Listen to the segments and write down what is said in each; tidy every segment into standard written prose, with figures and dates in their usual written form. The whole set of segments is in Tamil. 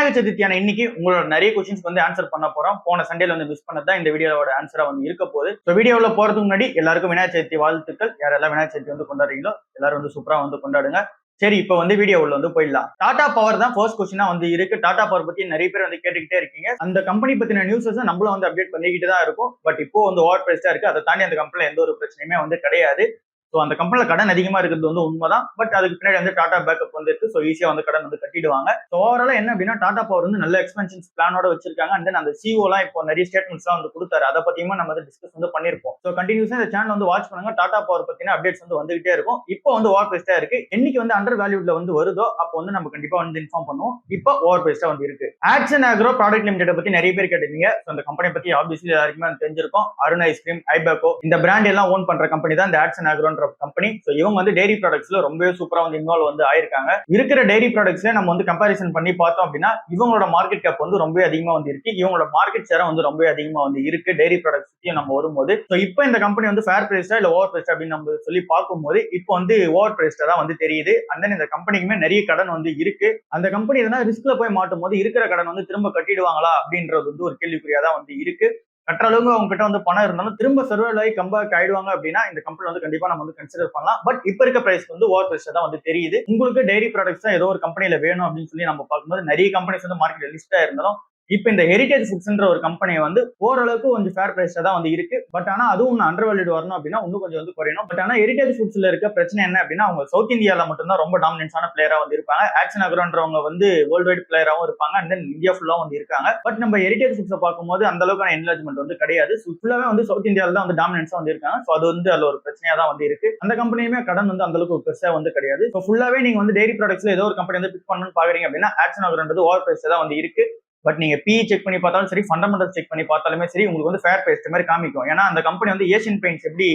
விநாயகர் சதுர்த்தியான இன்னைக்கு உங்களோட நிறைய கொஸ்டின்ஸ் வந்து ஆன்சர் பண்ண போறோம். போன சண்டேல வந்து மிஸ் பண்ணதான் இந்த வீடியோவோட ஆன்சரா வந்து இருக்க போகுது. ஸோ வீடியோவில் போறதுக்கு முன்னாடி எல்லாருக்கும் விநாயகர் சதுர்த்தி வாழ்த்துக்கள். யாரெல்லாம் விநாயகர் சதுர்த்தி வந்து கொண்டாடுறீங்களோ எல்லாரும் வந்து சூப்பரா வந்து கொண்டாடுங்க. சரி, இப்போ வந்து வீடியோ உள்ள வந்து போயிடலாம். டாடா பவர் தான் ஃபர்ஸ்ட் கொஸ்டினா வந்து இருக்கு. டாடா பவர் பத்தி நிறைய பேர் வந்து கேட்டுக்கிட்டே இருக்கீங்க. அந்த கம்பெனி பத்தின நியூஸஸ் நம்மளும் வந்து அப்டேட் பண்ணிக்கிட்டு தான் இருக்கும். பட் இப்போ வந்து ஓவர் பிரைஸ்டா இருக்கு. அதை தாண்டி அந்த கம்பெனில எந்த ஒரு பிரச்சனையுமே வந்து கிடையாது. ஸோ அந்த கம்பெனில கடன் அதிகமா இருக்கிறது வந்து உண்மைதான். பட் அதுக்கு பின்னாடி வந்து டாடா பேக்கப் வந்து இருக்கு. ஸோ ஈஸியா வந்து கடன் வந்து கட்டிடுவாங்க. ஸோ ஓவராலா என்ன அப்படின்னா டாடா பவர் வந்து நல்ல எக்ஸ்பென்ஷன்ஸ் பிளானோட வச்சிருக்காங்க. அண்ட் தென் அந்த சிஓலாம் இப்போ நிறைய ஸ்டேட்மெண்ட்ஸ் வந்து கொடுத்தாரு. அதை பத்தியுமே நம்ம வந்து டிஸ்கஸ் வந்து பண்ணிருப்போம். ஸோ கண்டினியூஸா இந்த சேனல் வந்து வாட்ச் பண்ணுங்க. டாடா பவர் பத்தின அப்டேட்ஸ் வந்து வந்துகிட்டே இருக்கும். இப்போ வந்து ஓவர் பிரைஸ்டா இருக்கு. என்னைக்கு வந்து அண்டர் வேல்யூட்ல வந்து வருதோ அப்போ வந்து நம்ம கண்டிப்பா வந்து இன்ஃபார்ம் பண்ணுவோம். இப்போ ஓவர் பிரைஸ்டா வந்து இருக்கு. ஆக்ஷன் ஆக்ரோ ப்ராடக்ட் லிமிடெட் பத்தி நிறைய பேர் கேட்டிருந்தீங்க. ஸோ அந்த கம்பெனி பத்தி ஆப்வியஸ்லி எல்லாருக்குமே தெரிஞ்சிருக்கும். அருண் ஐஸ்கிரீம், ஐபேக்கோ இந்த பிராண்ட் எல்லாம் ஓன் பண்ற கம்பெனி தான் இந்த ஆக்ஷன் ஆக்ரோன்ற கம்பெனி. இவங்க வந்து டெய்ரி ப்ராடக்ட்ஸ்ல ரொம்பவே சூப்பரா வந்து இன்வால்வ் வந்து ஆயிருக்காங்க. இருக்கிற டெய்ரி ப்ராடக்ட்ஸ்ல நம்ம வந்து கம்பாரிசன் பண்ணி பார்த்தோம் அப்படின்னா இவங்களோட மார்க்கெட் கேப் வந்து ரொம்ப அதிகமா வந்து இருக்கு. இவங்களோட மார்க்கெட் ஷேர் வந்து ரொம்ப அதிகமா வந்து இருக்கு டெய்ரி ப்ராடக்ட்ஸ் நம்ம வரும்போது. இப்போ இந்த கம்பெனி வந்து ஃபேர் பிரைஸ்டா இல்ல ஓவர் பிரைஸ்டா அப்படின்னு நம்ம சொல்லி பார்க்கும்போது இப்போ வந்து ஓவர் பிரைஸ்டா தான் வந்து தெரியுது. அண்ட் தென் இந்த கம்பெனிக்குமே நிறைய கடன் வந்து இருக்கு. அந்த கம்பெனி எதனா ரிஸ்க்ல போய் மாட்டும் போது இருக்கிற கடன் வந்து திரும்ப கட்டிடுவாங்களா அப்படின்றது வந்து ஒரு கேள்விக்குறியா தான் வந்து இருக்கு. கட்டுற அளவுக்கு அவங்க கிட்ட வந்து பணம் இருந்தாலும் திரும்ப சர்வைவல் ஆகி கம்பேக் ஆயிடுவாங்க அப்படின்னா இந்த கம்பெனி வந்து கண்டிப்பா நம்ம வந்து கன்சிடர் பண்ணலாம். பட் இப்ப இருக்க பிரைஸ் வந்து ஓவர் பிரைஸ் தான் வந்து தெரியுது. உங்களுக்கு டெய்ரி ப்ராடக்ட்ஸ் தான் ஏதோ ஒரு கம்பெனில வேணும் அப்படின்னு சொல்லி நம்ம பார்க்கும்போது நிறைய கம்பெனிஸ் வந்து மார்க்கெட் லிஸ்டா இருந்தாலும் இப்ப இந்த ஹெரிடேஜ் ஃபுட்ஸ்ன்ற ஒரு கம்பெனி வந்து ஓரளவுக்கு கொஞ்சம் ஃபேர் பிரைஸ்ல தான் வந்து இருக்கு. பட் ஆனா அதுவும் அண்டர் வேல்யூட் வரணும் அப்படின்னா இன்னும் கொஞ்சம் வந்து குறையணும். பட் ஆனா ஹெரிடேஜ் ஃபுட்ஸ்ல இருக்க பிரச்சனை என்ன அப்படின்னா அவங்க சவுத் இந்தியால மட்டும் தான் ரொம்ப டாமினன்ஸான பிளேயரா வந்து இருப்பாங்க. ஆக்ஷன் அக்ரோன்றவங்க வந்து வேர்ல்டு வைட் பிளேயராகவும் இருப்பாங்க. அண்ட் தென் இந்தியா ஃபுல்லா வந்து இருக்காங்க. பட் நம்ம ஹெரிடேஜ் ஃபுட்ஸை பார்க்கும்போது அந்த அளவுக்கான என்லார்ஜ்மெண்ட் வந்து கிடையாது. ஃபுல்லாவே வந்து சவுத் இந்தியால தான் வந்து டாமினன்ஸா வந்து இருக்காங்க. ஸோ அது வந்து அதுல ஒரு பிரச்சனையா தான் வந்து இருக்கு. அந்த கம்பெனியுமே கடன் வந்து அந்த அளவுக்கு பெருசா வந்து கிடையாது. ஸோ ஃபுல்லாவே நீங்க வந்து டெய்ரி ப்ராடக்ட்ஸ்ல ஏதோ ஒரு கம்பெனி வந்து பிக் பண்ணணும்னு பாக்குறீங்க அப்படின்னா ஆக்ஷன் அக்ரோன்றது ஓவர் பிரைஸ் தான் வந்து இருக்கு. பட் நீங்க பிஇ செக் பண்ணி பார்த்தாலும் சரி, ஃபண்டமெண்டல் செக் பண்ணி பார்த்தாலுமே சரி, உங்களுக்கு வந்து ஃபேர் பிரைஸ் மாதிரி காமிக்கும். ஏன்னா அந்த கம்பெனி வந்து ஏசியன் பெயிண்ட்ஸ் எப்படி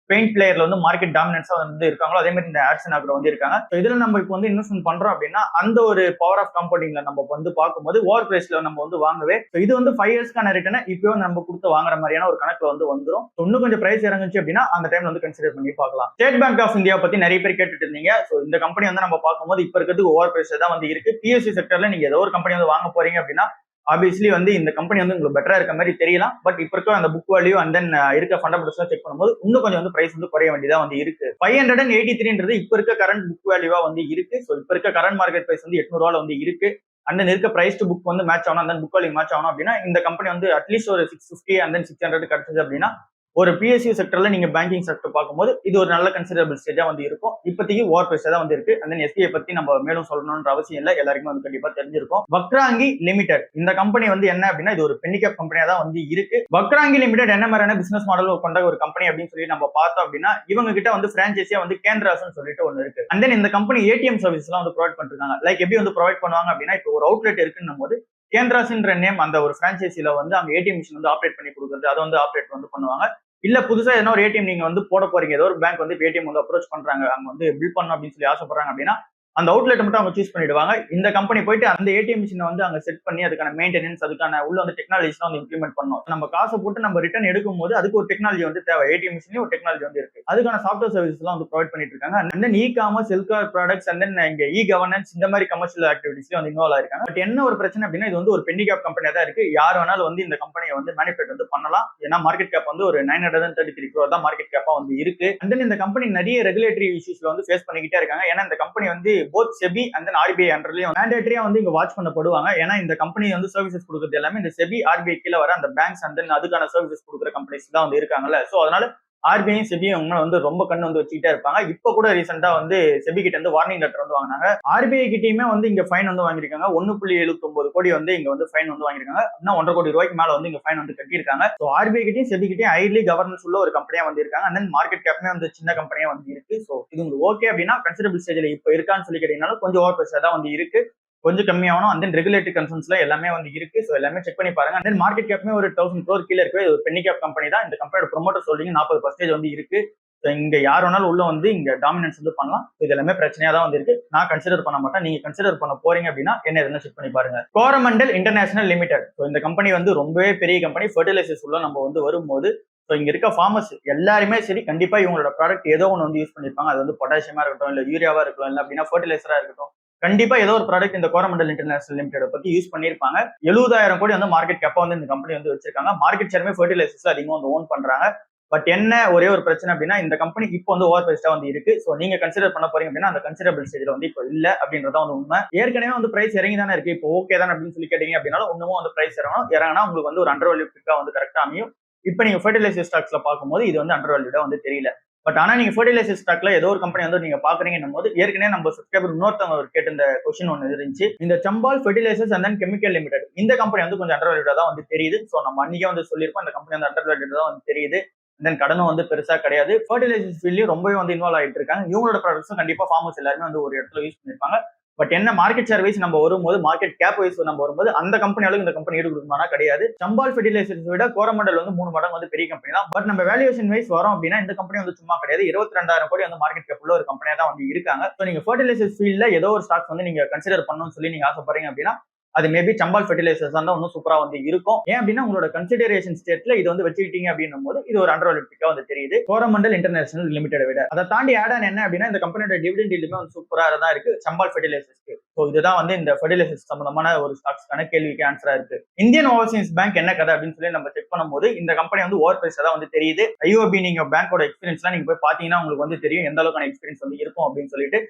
பெயிண்ட் பிளேயர்ல வந்து மார்க்கெட் டாமினன்ஸா வந்து இருக்காங்களோ அதே மாதிரி இந்த ஆக்ஷன் ஆக்ரோ வந்து இருக்காங்க. இதுல நம்ம இப்போ வந்து இன்வெஸ்ட்மெண்ட் பண்றோம் அப்படின்னா அந்த ஒரு பவர் ஆஃப் கம்பெனிங்ல நம்ம வந்து பார்க்கும்போது ஓவர் பிரைஸ்ல நம்ம வந்து வாங்கவே இது வந்து 5 இயர்ஸ்க்கான ரிட்டர்னை இப்போ நம்ம கொடுத்து வாங்குற மாதிரியான ஒரு கணக்குல வந்து வந்துடும். இன்னும் கொஞ்சம் பிரைஸ் இறங்குச்சு அப்படின்னா அந்த டைம்ல வந்து கன்சிடர் பண்ணி பார்க்கலாம். ஸ்டேட் பேங்க் ஆஃப் இந்தியா பத்தி நிறைய பேர் கேட்டுட்டு இருந்தீங்க. ஸோ இந்த கம்பெனி வந்து நம்ம பார்க்கும்போது இப்ப இருக்கிறதுக்கு ஓவர் பிரைஸ் தான் வந்து இருக்கு. பிஎஸ்சி செக்டர்ல நீங்க ஏதோ ஒரு கம்பெனி வந்து வாங்க போறீங்க அப்படின்னா ஆப்வியஸ்லி வந்து இந்த கம்பெனி வந்து உங்களுக்கு பெட்டரா இருக்க மாதிரி தெரியலாம். பட் இப்ப இருக்க அந்த புக் வேல்யூ அண்ட் தென் இருக்க ஃபண்டமெண்டல்ஸ் செக் பண்ணும்போது இன்னும் கொஞ்சம் வந்து பிரைஸ் வந்து குறைய வேண்டியதா வந்து இருக்கு. 583 இப்ப இருக்க கரண்ட் புக் வேல்யூவா வந்து இருக்கு. ஸோ இப்ப இருக்க கரண்ட் மார்க்கெட் பிரைஸ் வந்து 800 வந்து இருக்கு. அண்ட் தென் இருக்க பிரைஸ் டு புக் வந்து மேட்ச் ஆகணும், அந்த புக் வேல்யூ மேட்ச் ஆகணும் அப்படின்னா இந்த கம்பெனி வந்து அட்லீஸ்ட் ஒரு 650 அண்ட் தென் 600 கிடைச்சது அப்படின்னா ஒரு பிஎஸ்சி செக்டர்ல நீங்க பேங்கிங் செக்டர் பார்க்கும்போது இது ஒரு நல்ல கன்சிடரபிள் ஸ்டேஜா வந்து இருக்கும். இப்போதைக்கு ஓவர் பிரைஸா தான் வந்து இருக்கு. அந்த எஸ்பிஐ பத்தி நம்ம மேலும் சொல்லணும்ன்ற அவசியம் இல்லை, எல்லாருக்குமே வந்து கண்டிப்பா தெரிஞ்சிருக்கும். வக்ராங்கி லிமிடெட் இந்த கம்பெனி வந்து என்ன அப்படின்னா இது ஒரு பென்னிகேப் கம்பெனியா தான் வந்து இருக்கு. வக்ராங்கி லிமிடெட் என்ன மாதிரியான பிசினஸ் மாடல் கொண்ட ஒரு கம்பெனி அப்படின்னு சொல்லி நம்ம பார்த்தோம் அப்படின்னா இவங்க கிட்ட வந்து பிரான்சைஸியா வந்து கேந்திராஸ்னு சொல்லிட்டு ஒன்று இருக்கு. அண்ட் தென் இந்த கம்பெனி ஏடிஎம் சர்வீஸ் எல்லாம் வந்து ப்ரொவைட் பண்ணிருக்காங்க. லைக் எப்படி வந்து ப்ரொவைட் பண்ணுவாங்க அப்படின்னா இப்போ ஒரு அவுட்லெட் இருக்குன்னும் போது கேந்திராஸ்ன்ற நேம் அந்த ஒரு பிரான்சைசில வந்து அங்க ஏடிஎம் மிஷின் வந்து ஆப்ரேட் பண்ணி கொடுக்குறது அதை வந்து ஆப்ரேட் வந்து பண்ணுவாங்க. இல்ல புதுசா ஏதோ ஒரு ஏடிஎம் நீங்க வந்து போட போறீங்க, ஏதோ ஒரு பேங்க் வந்து ஏடிஎம் வந்து அப்ரோச் பண்றாங்க, அங்க வந்து பில் பண்ணணும் அப்படின்னு சொல்லி ஆசைப்படுறாங்க அப்படின்னா அந்த அவுட்லெட் மட்டும் அவங்க சூஸ் பண்ணிடுவாங்க. இந்த கம்பெனி போயிட்டு அந்த ஏடிஎம் மிஷினை வந்து அங்க செட் பண்ணி அதுக்கான மெயின்டெனன்ஸ் அதுக்கான உள்ள வந்து டெக்னாலஜிஸ் வந்து இம்ப்ளிமெண்ட் பண்ணணும். நம்ம காசை போட்டு நம்ம ரிட்டர்ன் எடுக்கும் போது அதுக்கு ஒரு டெக்னாலஜி வந்து தேவை. ஏடிஎம் மிஷின்லயும் ஒரு டெக்னாலஜி வந்து இருக்கு. அதுக்கான சாஃப்ட்வேர் சர்வீஸ் எல்லாம் வந்து ப்ரொவைட் பண்ணிட்டு இருக்காங்க. And then e commerce, health products and then இங்க இ கவர்னன்ஸ் இந்த மாதிரி கமர்ஷியல் ஆக்டிவிட்டிஸ்ல வந்து இன்வால்வ் ஆயிருக்காங்க. பட் என்ன ஒரு பிரச்சனை அப்படின்னா இது வந்து ஒரு பென்னி கேப் கம்பெனியா தான் இருக்கு. யார் வேணாலும் வந்து இந்த கம்பெனியை வந்து மேனிஃபேக்சர் வந்து பண்ணலாம். ஏன்னா மார்க்கெட் கேப் வந்து ஒரு 933 crore தான் மார்க்கெட் கேப்பா வந்து இருக்கு. அண்ட் தென் இந்த கம்பெனி நிறைய ரெகுலேட்டரி இஷ்யூஸ்ல வந்து ஃபேஸ் பண்ணிக்கிட்டே இருக்காங்க. ஏன்னா இந்த கம்பெனி வந்து both SEBI and then RBI அண்டர்லயும் மேண்டேட்டரியா வந்து இங்க வாட்ச் பண்ணப்படுவாங்க. ஏன்னா இந்த கம்பெனி வந்து சர்வீசஸ் கொடுக்குறது எல்லாமே இந்த செபி ஆர்பிஐ கீழே வர அந்த பேங்க்ஸ் அண்ட் தென் அதுக்கான சர்வீசஸ் கொடுக்குற கம்பெனிஸ் தான் வந்து இருக்காங்கல்ல. சோ அதனால ஆர்பிஐயும் செபியும் வந்து ரொம்ப கண்ணு வந்து வச்சுக்கிட்டே இருப்பாங்க. இப்ப கூட ரீசெண்டா வந்து செபி கிட்ட இருந்து வார்னிங் லெட்டர் வந்து வாங்கினாங்க. ஆர்பிஐ கிட்டயுமே வந்து இங்க ஃபைன் வந்து வாங்கியிருக்காங்க. 1.79 கோடி வந்து இங்க வந்து ஃபைன் வந்து வாங்கியிருக்காங்க. இன்னும் 1.5 கோடி ரூபாய்க்கு மேல வந்து இங்க ஃபைன் வந்து கட்டியிருக்காங்க. ஸோ ஆர்பிஐ கிட்டையும் செபி கிட்டையும் ஹைலி கவர்னன்ஸ் உள்ள ஒரு கம்பெனியா வந்து இருக்காங்க. அண்ட் தென் மார்க்கெட் கேப்மே வந்து சின்ன கம்பெனியா வந்து இருக்கு. ஸோ இது உங்களுக்கு ஓகே அப்படின்னா கன்சிடபிள் ஸ்டேஜ்ல இப்ப இருக்கான்னு சொல்லி கேட்டீங்கன்னாலும் கொஞ்சம் ஓவர் பிரைஸா தான் வந்து இருக்கு. கொஞ்சம் கம்மியாகணும். அண்ட் தென் ரெகுலேட்டரி கன்சர்ன்ஸ்ல எல்லாமே வந்து இருக்கு. ஸோ எல்லாமே செக் பண்ணி பாருங்க. அண்ட் தென் மார்க்கெட் கேப்மே ஒரு 1000 crore கீழே இருக்கு. இது ஒரு பென்னி கேப் கம்பெனி தான். இந்த கம்பெனியோட ப்ரொமோட்டர் சொல்றீங்க 40% வந்து இருக்கு. இங்க யார் வேணாலும் உள்ள வந்து இங்க டாமினன்ஸ் வந்து பண்ணலாம். இது எல்லாமே பிரச்சனையா தான் வந்து இருக்கு. நான் கன்சிடர் பண்ண மாட்டேன். நீங்க கன்சிடர் பண்ண போறீங்க அப்படின்னா என்ன எதுனா செக் பண்ணி பாருங்க. கோரமண்டல் இன்டர்நேஷனல் லிமிடெட் இந்த கம்பெனி வந்து ரொம்பவே பெரிய கம்பெனி. ஃபர்டிலைசர்ஸ் உள்ள நம்ம வந்து வரும்போது ஸோ இங்க இருக்க ஃபார்மர்ஸ் எல்லாருமே சரி கண்டிப்பா இவங்களோட ப்ராடக்ட் ஏதோ ஒன்று வந்து யூஸ் பண்ணிருப்பாங்க. அது வந்து பொட்டாசியமா இருக்கட்டும், இல்ல யூரியாவா இருக்கட்டும், இல்லை அப்படின்னா ஃபர்டிலைசரா இருக்கட்டும், கண்டிப்பா ஏதோ ஒரு ப்ராடக்ட் இந்த கோரமண்டல் இன்டர்நேஷனல் லிமிடெட் பத்தி யூஸ் பண்ணிருப்பாங்க. 70,000 கோடி வந்து மார்க்கெட் கேப்பா வந்து இந்த கம்பெனி வந்து வச்சிருக்காங்க. மார்க்கெட் ஷேருமே ஃபெர்டிலைசர்ஸ்ல அதிகமா வந்து ஓன் பண்றாங்க. பட் என்ன ஒரே ஒரு பிரச்சனை அப்படின்னா இந்த கம்பெனி இப்போ வந்து ஓவர் பிரைஸ்டா வந்து இருக்கு. சோ நீங்க கன்சிடர் பண்ண போறீங்க அப்படின்னா அந்த கன்சிடரபிள் ஸ்டேஜ்ல வந்து இப்போ இல்ல அப்படின்றத வந்து உண்மை. ஏற்கனவே வந்து பிரைஸ் இறங்கி தானே இருக்கு. இப்போ ஓகே தானே அப்படின்னு சொல்லி கேட்டீங்க அப்படின்னாலும் இன்னமும் வந்து பிரைஸ் இறங்கினா உங்களுக்கு வந்து ஒரு அண்டர் வேல்யூ பிக்கா வந்து கரெக்டா அமையும். இப்போ நீங்க ஃபெர்டிலைசர் ஸ்டாக்ஸ்ல பார்க்கும்போது இது வந்து அண்டர் வேல்யூடா வந்து தெரியல. பட் ஆனா நீங்க ஃபெர்டிலைசர் ஸ்டாக்ல ஏதோ ஒரு கம்பெனி வந்து நீங்க பாக்குறீங்கன்னும் போது ஏற்கனவே நம்ம சப்ஸ்கிரைபர் இன்னொருத்தவங்க கேட்ட இந்த கொஸ்டின் ஒன்று இருந்துச்சு. இந்த Chambal fertilisers and then chemical limited இந்த கம்பெனி வந்து கொஞ்சம் அண்டர் வேல்யூடா தான் வந்து தெரியுது. சோ நம்ம அன்னைக்கே வந்து சொல்லியிருப்போம் இந்த கம்பெனி வந்து அண்டர் வேல்யூடா தான் வந்து தெரியுது. தென் கடனும் வந்து பெருசா கிடையாது. ஃபெர்டிலைசர்ஸ் ஃபீல்ட்லயும் ரொம்பவே வந்து இன்வால்வ் ஆயிட்டு இருக்காங்க. இவங்களோட ப்ராடக்ட்ஸும் கண்டிப்பா ஃபார்மர்ஸ் எல்லாருமே வந்து ஒரு இடத்துல யூஸ் பண்ணிருப்பாங்க. பட் என்ன மார்க்கெட் ஷேர் வைஸ் நம்ம வரும்போது மார்க்கெட் கேப் வைஸ் நம்ம வரும்போது அந்த கம்பெனி அளவுக்கு இந்த கம்பெனி ஈடு கொடுக்குமானா கிடையாது. சம்பால் ஃபெர்டிலைசர்ஸ் விட கோரமண்டல் வந்து 3 மடங்கு வந்து பெரிய கம்பெனி தான். பட் நம்ம வேல்யூவேஷன் வைஸ் வரோம் அப்படின்னா இந்த கம்பெனி வந்து சும்மா கிடையாது. 22,000 கோடி வந்து மார்க்கெட் கேப் உள்ள ஒரு கம்பெனியா தான் வந்து இருக்காங்க. ஸோ நீங்க ஃபெர்டிலைசர்ஸ் ஃபீல்ட்ல ஏதோ ஒரு ஸ்டாக்ஸ் வந்து நீங்க கன்சிடர் பண்ணணும்னு சொல்லி நீங்க ஆசைப்படுறீங்க அப்படின்னா அது மேபி சம்பால் ஃபெர்டிலைசர்ஸ் தான் இன்னும் சூப்பரா வந்து இருக்கும். ஏன் அப்படின்னா உங்களோட கன்சிடரேஷன் ஸ்டேட்ல இது வந்து வச்சுக்கிட்டீங்க அப்படின்னும் போது இது ஒரு அண்டர் வேல்யூ வந்து தெரியுது கோரமண்டல் இன்டர்நேஷனல் லிமிடெட் விட. அதை தாண்டி ஆட் ஆன் என்ன அப்படின்னா இந்த கம்பெனியோட டிவிடெண்ட் டீலுமே வந்து சூப்பரா தான் இருக்கு சம்பால் ஃபெர்டிலைசர்ஸ்க்கு. ஸோ இதுதான் வந்து இந்த ஃபெர்டிலைசர்ஸ் சம்பந்தமான ஒரு ஸ்டாக்ஸ்க்கான கேள்விக்கு ஆன்சரா இருக்கு. இந்தியன் ஓவர்சீஸ் பேங்க் என்ன கதை அப்படின்னு சொல்லி நம்ம செக் பண்ணும்போது இந்த கம்பெனி வந்து ஓவர் பிரைஸ் தான் வந்து தெரியுது. ஐஓபி நீங்க பேங்கோட எக்ஸ்பீரியன்ஸ்லாம் நீங்க போய் பாத்தீங்கன்னா உங்களுக்கு வந்து தெரியும் எந்த அளவுக்கான எக்ஸ்பீரியன்ஸ் வந்து இருக்கும் அப்படின்னு சொல்லிட்டு.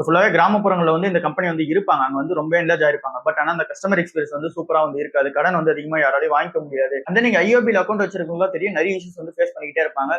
ஃபுல்லாவே கிராமப்புறங்களில் வந்து இந்த கம்பெனி வந்து இருப்பாங்க. அங்க வந்து ரொம்ப என்லாஜ் ஆயிருப்பாங்க. பட் ஆனா அந்த கஸ்டமர் எக்ஸ்பீரியன்ஸ் வந்து சூப்பரா வந்து இருக்காது. கடன் வந்து அதிகமா யாராலையும் வாங்கிக்க முடியாது. அந்த நீங்க ஐஓபியில் அக்கௌண்ட் வச்சிருக்கவங்களா தெரியும் நிறைய இஷ்யூஸ் வந்து ஃபேஸ் பண்ணிக்கிட்டே இருப்பாங்க.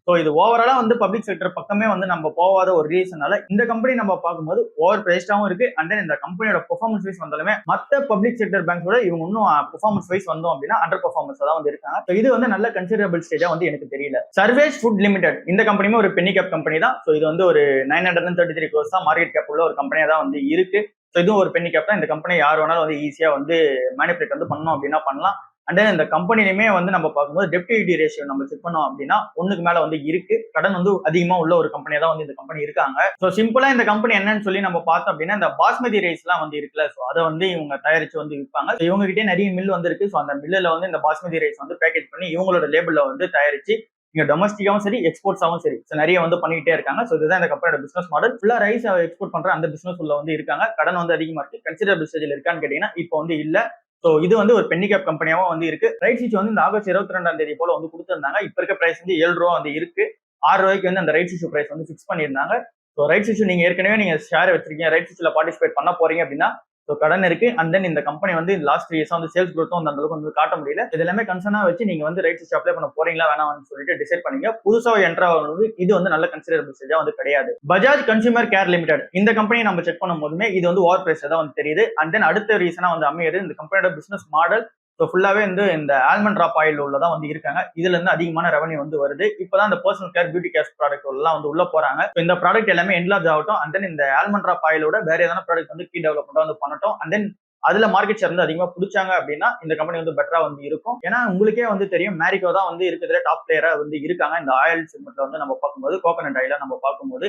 ஸோ இது ஓவராலா வந்து பப்ளிக் செக்டர் பக்கமே வந்து நம்ம போகாத ஒரு ரீசனால இந்த கம்பெனி நம்ம பார்க்கும்போது ஓவர் பிரைஸ்டாவும் இருக்கு. அண்ட் தென் இந்த கம்பெனியோட பெர்ஃபார்மன்ஸ் வைஸ் வந்தாலுமே மற்ற பப்ளிக் செக்டர் பேங்க்ஸோட இவங்க இன்னும் பெர்ஃபார்மன்ஸ் வைஸ் வந்தோம் அப்படின்னா அண்டர் பெர்ஃபார்மன்ஸ் தான் வந்து இருக்காங்க. ஸோ இது வந்து நல்ல கன்சிடரபிள் ஸ்டேஜா வந்து எனக்கு தெரியல. சர்வேஷ் ஃபுட் லிமிடெட் இந்த கம்பெனியுமே ஒரு பென்னி கேப் கம்பெனி தான். ஸோ இது வந்து ஒரு 933 crores தான் மார்க்கெட் கேப் உள்ள ஒரு கம்பெனியா தான் வந்து இருக்கு. ஸோ இதுவும் ஒரு பென்னி கேப் தான். இந்த கம்பெனி யார் வேணாலும் வந்து ஈஸியா வந்து மேனிபுலேட் வந்து பண்ணணும் அப்படின்னா பண்ணலாம். அண்ட் இந்த கம்பெனிலுமே வந்து நம்ம பார்க்கும்போது டெப்ட் ஈக்விட்டி ரேஷியோ நம்ம செக் பண்ணோம் அப்படின்னா ஒண்ணுக்கு மேல வந்து இருக்கு. கடன் வந்து அதிகமா உள்ள ஒரு கம்பெனியா தான் வந்து இந்த கம்பெனி இருக்காங்க. ஸோ சிம்பிளா இந்த கம்பெனி என்னன்னு சொல்லி நம்ம பார்த்தோம் அப்படின்னா இந்த பாஸ்மதி ரைஸ் எல்லாம் வந்து இருக்குல்ல. ஸோ அதை வந்து இவங்க தயாரிச்சு வந்து விற்பாங்க. இவங்க கிட்டே நிறைய மில் வந்து இருக்கு. ஸோ அந்த மில்லுல வந்து இந்த பாஸ்மதி ரைஸ் வந்து பேக்கேஜ் பண்ணி இவங்களோட லேபிள்ல வந்து தயாரிச்சு இங்க டொமஸ்டிக்காவும் சரி எக்ஸ்போர்ட்ஸாவும் சரி நிறைய வந்து பண்ணிக்கிட்டே இருக்காங்க. ஸோ இதுதான் இந்த கம்பெனியோட பிசினஸ் மாடல். ஃபுல்லா ரைஸ் எக்ஸ்போர்ட் பண்ற அந்த பிசினஸ் உள்ள வந்து இருக்காங்க. கடன் வந்து அதிகமா இருக்கு. கன்சிடரபிள் ஸ்டேஜ்ல இருக்கான்னு கேட்டீங்கன்னா இப்போ வந்து இல்ல. ஸோ இது வந்து ஒரு பென்னி கேப் கம்பெனியாவும் வந்து இருக்கு. ரைட் இஷ்யூ வந்து இந்த ஆகஸ்ட் 22 போல வந்து கொடுத்திருந்தாங்க. இப்ப இருக்க பிரைஸ் வந்து 7 ரூபா வந்து இருக்கு. 6 ரூபாய்க்கு வந்து அந்த ரைட் இஷ்யூ பிரைஸ் வந்து ஃபிக்ஸ் பண்ணியிருந்தாங்க. ஸோ ரைட் இஷ்யூ நீங்க ஏற்கனவே நீங்க ஷேர் வச்சிருக்கீங்க ரைட் இஷ்யூல பார்ட்டிசிபேட் பண்ண போறீங்க அப்படின்னா ஸோ கடன் இருக்கு. அண்ட் தென் இந்த கம்பெனி வந்து லாஸ்ட் 3 இயர்ஸ் வந்து சேல்ஸ் குரோத்தும் அந்த அளவுக்கு வந்து காட்ட முடியல. இது எல்லாமே கன்சர்னா வச்சு நீங்க வந்து ரைட் இஷ்யூ அப்ளை பண்ண போறீங்களா வேணாம்னு சொல்லிட்டு டிசைட் பண்ணீங்க. புதுசா என்ட்ரா ஆகுறது இது வந்து நல்ல கன்சிடரபிள் ஸ்டேஜா வந்து கிடையாது. பஜாஜ் கன்சூமர் கேர் லிமிடெட் இந்த கம்பெனி நம்ம செக் பண்ணும் போதுமே இது வந்து ஓவர் பிரைஸ் தான் வந்து தெரியுது. அண்ட் தென் அடுத்த ரீசனா வந்து அமையுது இந்த கம்பெனியோட பிசினஸ் மாடல். ஸோ ஃபுல்லாவே வந்து இந்த ஆல்மண்ட் ட்ராப் ஆயில் உள்ளதான் வந்து இருக்காங்க. இதுல இருந்து அதிகமான ரெவன்யூ வந்து வருது. இப்பதான் இந்த personal care beauty care product எல்லாம் வந்து உள்ள போறாங்க. இந்த ப்ராடக்ட் எல்லாமே என்லார்ஜ் ஆகட்டும். அண்ட் தென் இந்த ஆல்மண்ட் ட்ராப் ஆயிலோட வேற ஏதாவது ப்ராடக்ட் வந்து கீ டெவலப்மெண்ட் வந்து பண்ணட்டும். அண்ட் தென் அதுல மார்க்கெட் ஷேர் வந்து அதிகமா பிடிச்சாங்க அப்படின்னா இந்த கம்பெனி வந்து பெட்டரா வந்து இருக்கும். ஏன்னா உங்களுக்கே வந்து தெரியும் மேரிகோ தான் வந்து இருக்கிறதுல டாப் பிளேயரா வந்து இருக்காங்க. இந்த ஆயில் செக்மெண்ட்ல வந்து நம்ம பார்க்கும்போது கோகனட் ஆயில நம்ம பார்க்கும்போது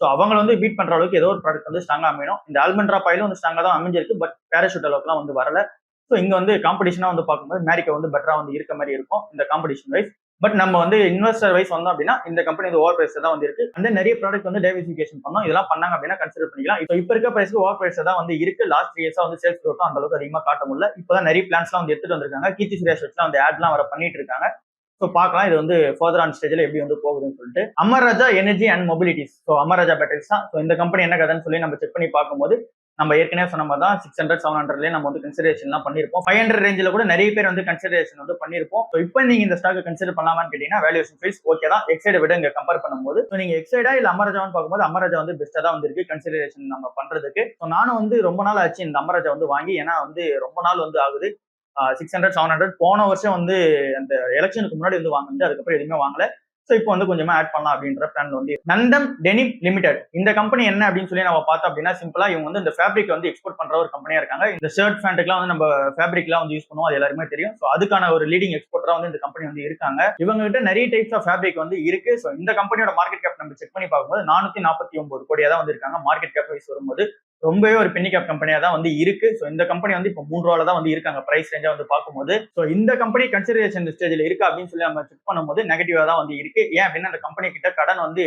ஸோ அவங்க வந்து பீட் பண்ற அளவுக்கு ஏதோ ஒரு ப்ராடக்ட் வந்து ஸ்ட்ராங்கா அமையணும். இந்த ஆல்மண்ட் ட்ராப் ஆயிலும் வந்து ஸ்ட்ராங்கா தான் அமைஞ்சிருக்கு. பட் பேராஷூட் அளவுக்குலாம் வந்து வரல. ஸோ இங்க வந்து காம்படிஷனா வந்து பார்க்கும்போது மேரிகோ வந்து பெட்டரா வந்து இருக்க மாதிரி இருக்கும் இந்த காம்படிஷன் வைஸ். பட் நம்ம வந்து இன்வெஸ்டர் வைஸ் வந்தோம் அப்படின்னா இந்த கம்பெனி வந்து ஓவர் பிரைஸ் தான் வந்து இருக்கு. அந்த நிறைய ப்ராடக்ட் வந்து டைவர்சிஃபிகேஷன் பண்ணோம். இதெல்லாம் பண்ணாங்க அப்படின்னா கன்சிடர் பண்ணிக்கலாம். இப்போ இருக்க பிரைஸ்க்கு ஓவர் பிரைஸ் தான் வந்து இருக்கு. லாஸ்ட் 3 இயர்ஸா வந்து சேல்ஸ் குரோத்தும் அந்த அளவுக்கு அதிகமா காட்ட முடியல. இப்பதான் நிறைய பிளான்ஸ்லாம் வந்து எடுத்துட்டு வந்திருக்காங்க. கீர்த்தி சுரேஷ் வச்சுலாம் வந்து ஆட்லாம் வர பண்ணிட்டு இருக்காங்க. ஸோ பார்க்கலாம் இது வந்து ஃபர்தர் ஆன் ஸ்டேஜ்ல எப்படி வந்து போகுதுன்னு சொல்லிட்டு. Amar Raja energy and mobilities. So Amar Raja batteries தான். ஸோ இந்த கம்பெனி என்ன கதைன்னு சொல்லி நம்ம செக் பண்ணி பார்க்கும்போது நம்ம ஏற்கனவே சொன்ன மாதிரி தான் 600 700 நம்ம வந்து கன்சிடரேஷன்லாம் பண்ணிருப்போம். 500 ரேஞ்சில் கூட நிறைய பேர் வந்து கன்சிடரேஷன் வந்து பண்ணிருப்போம். ஸோ இப்போ நீங்க இந்த ஸ்டாக் கன்சிடர் பண்ணலாமான்னு கேட்டீங்கன்னா வேல்யூஷன் வைஸ் ஓகே தான். எக்ஸைடை விட இங்க கம்பேர் பண்ணும்போது ஸோ நீங்க எக்ஸைடா இல்ல அமராஜான்னு பார்க்கும்போது அமராஜா வந்து பெஸ்டா தான் வந்து இருக்கு கன்சிடரேஷன் நம்ம பண்றதுக்கு. ஸோ நானும் வந்து ரொம்ப நாள் ஆச்சு இந்த அமராஜா வந்து வாங்கி. ஏன்னா வந்து ரொம்ப நாள் வந்து ஆகுது. 600 700 போன வருஷம் வந்து அந்த எலெக்ஷனுக்கு முன்னாடி வந்து வாங்கிட்டு அதுக்கப்புறம் எதுவுமே வாங்கல. ஸோ இப்போ வந்து கொஞ்சமா ஆட் பண்ணலாம் அப்படின்ற பிளான்ல வந்து நந்தம் டெனிம் லிமிடெட் இந்த கம்பெனி என்ன அப்படின்னு சொல்லி நம்ம பார்த்தோம் அப்படின்னா சிம்பிளா இவங்க வந்து இந்த ஃபேப்ரிக் வந்து எக்ஸ்போர்ட் பண்ற ஒரு கம்பெனியா இருக்காங்க. இந்த ஷர்ட் ஃபேண்ட்டுக்குலாம் வந்து நம்ம ஃபேப்ரிக்லாம் வந்து யூஸ் பண்ணுவோம். அது எல்லாருமே தெரியும். ஸோ அதுக்கான ஒரு லீடிங் எக்ஸ்போர்ட்டரா வந்து இந்த கம்பெனி வந்து இருக்காங்க. இவங்க கிட்ட நிறைய டைப்ஸ் ஆஃப் ஃபேப்ரிக் வந்து இருக்கு. ஸோ இந்த கம்பெனியோட மார்க்கெட் கேப் நம்ம செக் பண்ணி பார்க்கும்போது 449 கோடியா தான் வந்து இருக்காங்க. மார்க்கெட் கேப் வைஸ் வரும்போது ரொம்பவே ஒரு பென்னி கேப் கம்பெனியா தான் வந்து இருக்கு. ஸோ இந்த கம்பெனி வந்து இப்போ 3 ரூபால தான் வந்து இருக்காங்க பிரைஸ் ரேஞ்சா வந்து பார்க்கும்போது. ஸோ இந்த கம்பெனி கன்சிடரேஷன் ஸ்டேஜ்ல இருக்கு அப்படின்னு சொல்லி நம்ம செக் பண்ணும்போது நெகட்டிவா தான் வந்து இருக்கு. ஏன் அப்படின்னா அந்த கம்பெனி கிட்ட கடன் வந்து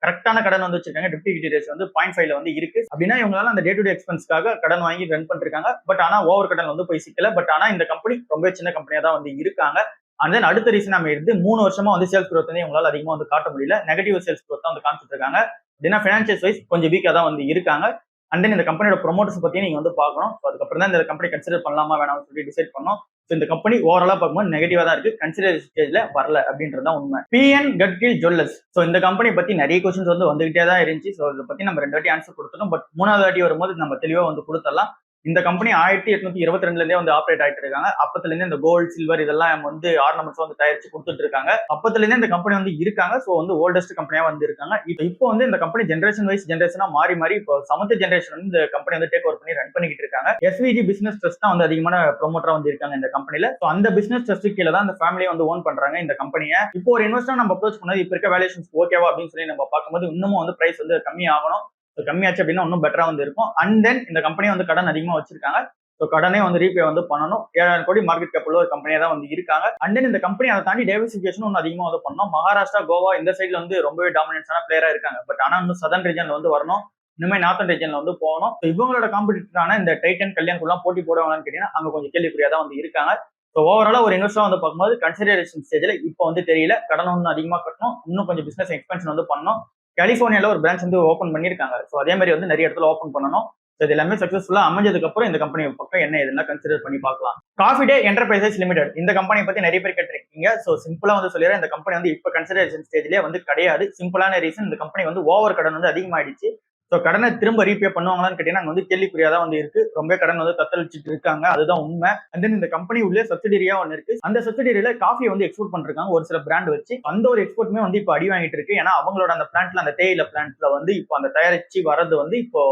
கரெக்டான கடன் வந்து வச்சிருக்காங்க. டெப்ட் ஈக்விட்டி ரேஷியோ வந்து 0.5ல வந்து இருக்கு. அப்படின்னா இவங்களால அந்த டே டு டே எக்ஸ்பென்ஸ்க்காக கடன் வாங்கி ரன் பண்ணிருக்காங்க. பட் ஆனா ஓவர் கடன் வந்து போய் சிக்கல. பட் ஆனா இந்த கம்பெனி ரொம்ப சின்ன கம்பெனியா தான் வந்து இருக்காங்க. அண்ட் தென் அடுத்த ரீசன் நம்ம எடுத்து 3 வருஷமா வந்து சேல்ஸ் growth வந்து இவங்களால அதிகமா வந்து காட்ட முடியல. நெகட்டிவ் சேல்ஸ் growth தான் வந்து காமிச்சிட்டு இருக்காங்க. அப்படின்னா ஃபினான்சியல் வைஸ் கொஞ்சம் வீக்கா தான் வந்து இருக்காங்க. அண்ட் தென் இந்த கம்பெனியோட ப்ரொமோட்டர்ஸ் பத்தி நீங்க வந்து பார்க்கணும். அதுக்கப்புறம் தான் இந்த கம்பெனி கன்சிடர் பண்ணலாமா வேணாம்னு சொல்லி டிசைட் பண்ணோம். இந்த கம்பெனி ஓவராலா பார்க்கும்போது நெகட்டிவா தான் இருக்கு. கன்சிடர் ஸ்டேஜ்ல வரல அப்படின்றது தான் உண்மை. PN Gadgil jewellers. ஸோ இந்த கம்பெனி பத்தி நிறைய கொஸ்டின்ஸ் வந்து வந்துகிட்டே தான் இருந்துச்சு. ஸோ இதை பத்தி நம்ம 2 வாட்டி ஆன்சர் கொடுத்துட்டோம். பட் 3வது வாட்டி வரும்போது நம்ம தெளிவா வந்து கொடுத்துடலாம். இந்த கம்பெனி 1822ல இருந்தே வந்து ஆப்ரேட் ஆயிட்டு இருக்காங்க. அப்பத்துல இருந்து இந்த கோல்டு, சில்வர் இதெல்லாம் வந்து ஆர்னமெண்ட்ஸ் வந்து தயாரிச்சு கொடுத்துட்டு இருக்காங்க. அப்பத்துல இருந்தே இந்த கம்பெனி வந்து இருக்காங்க. ஸோ வந்து ஓல்டஸ்ட் கம்பெனியா வந்து இருக்காங்க. இப்போ வந்து இந்த கம்பெனி ஜென்ரேஷன் வைஸ் ஜென்ரேஷனா மாறி இப்போ 7th ஜென்ரேஷன் வந்து இந்த கம்பெனி வந்து டேக் ஓவர் பண்ணி ரன் பண்ணிட்டு இருக்காங்க. எஸ்விஜி பிசினஸ் ட்ரஸ்ட் தான் வந்து அதிகமான ப்ரொமோட்டரா வந்து இருக்காங்க இந்த கம்பெனில. ஸோ அந்த பிசினஸ் ட்ரஸ்ட் கீழே தான் இந்த ஃபேமிலியை வந்து ஓன் பண்றாங்க இந்த கம்பெனியை. இப்போ ஒரு இன்வெஸ்டர் நம்ம அப்ரோச் பண்ணது இப்ப இருக்க வேல்யூஷன்ஸ் ஓகேவா அப்படின்னு சொல்லி நம்ம பார்க்கும்போது இன்னமும் வந்து பிரைஸ் வந்து கம்மி ஆகணும். கம்மியாச்சு அப்படின்னா இன்னும் பெட்டரா வந்து இருக்கும். அண்ட் தென் இந்த கம்பெனி வந்து கடன் அதிகமா வச்சிருக்காங்க. ஸோ கடனே வந்து ரீபே வந்து பண்ணணும். 7000 கோடி மார்க்கெட் கேப் உள்ள ஒரு கம்பெனியா தான் வந்து இருக்காங்க. அண்ட் தென் இந்த கம்பெனி அதை தாண்டி டைவர்சிஃபிகேஷன் ஒன்று அதிகமா வந்து பண்ணணும். மகாராஷ்டிரா, கோவா இந்த சைட்ல வந்து ரொம்பவே டாமினன்ஸான பிளேயரா இருக்காங்க. பட் ஆனா இன்னும் சதர்ன் ரீஜன்ல வந்து வரணும். இனிமே நார்த்தன் ரீஜன்ல வந்து போகணும். இவங்களோட காம்படிட்டரான இந்த டைட்டன், கல்யாண்குலாம் போட்டி போடுவாங்கன்னு கேட்டீங்கன்னா அங்க கொஞ்சம் கேள்விக்குறியா தான் வந்து இருக்காங்க. ஸோ ஓவராலா ஒரு இன்வெஸ்டரா வந்து பார்க்கும்போது கன்சிடரேஷன் ஸ்டேஜ்ல இப்போ வந்து தெரியல. கடன் ஒன்றும் அதிகமா கட்டணும். இன்னும் கொஞ்சம் பிசினஸ் எக்ஸ்பென்ஷன் வந்து பண்ணணும். கலிபோர்னியால ஒரு பிரான்ச் வந்து ஓப்பன் பண்ணிருக்காங்க. ஸோ அதே மாதிரி வந்து நிறைய இடத்துல ஓப்பன் பண்ணணும். இது எல்லாமே சக்சஸ்ஃபுல்லா அமைஞ்சதுக்கு அப்புறம் இந்த கம்பெனி பக்கம் என்ன எதுனா கன்சிடர் பண்ணி பார்க்கலாம். காஃபி டே என்டர்பிரைசஸ் லிமிடெட் இந்த கம்பெனி பத்தி நிறைய பேர் கேட்டிருக்கீங்க. ஸோ சிம்பிளா வந்து சொல்லிடுறேன், இந்த கம்பெனி வந்து இப்போ கன்சிடரேஷன் ஸ்டேஜ்லேயே வந்து கிடையாது. சிம்பிளான ரீசன், இந்த கம்பெனி வந்து ஓவர் கடன் வந்து அதிகமாயிடுச்சு. ஸோ கடனை திரும்ப ரீபே பண்ணுவாங்களான்னு கேட்டீங்கன்னா அங்கே வந்து கேள்விக்குறியா தான் வந்து இருக்கு. ரொம்ப கடன் வந்து தத்தளிச்சுட்டு இருக்காங்க, அதுதான் உண்மை. அண்ட் தென் இந்த கம்பெனி உள்ளே சப்சிடரியா ஒன்று இருக்கு. அந்த சப்சிடரியில காஃபியை வந்து எக்ஸ்போர்ட் பண்றாங்க ஒரு சில பிராண்ட் வச்சு. அந்த ஒரு எக்ஸ்போர்ட்டுமே வந்து இப்போ அடி வாங்கிட்டு இருக்கு. ஏன்னா அவங்களோட அந்த பிளான்ட்ல, அந்த தேயில பிளான்ட்ல வந்து இப்போ அந்த தயாரிச்சு வரது வந்து இப்போ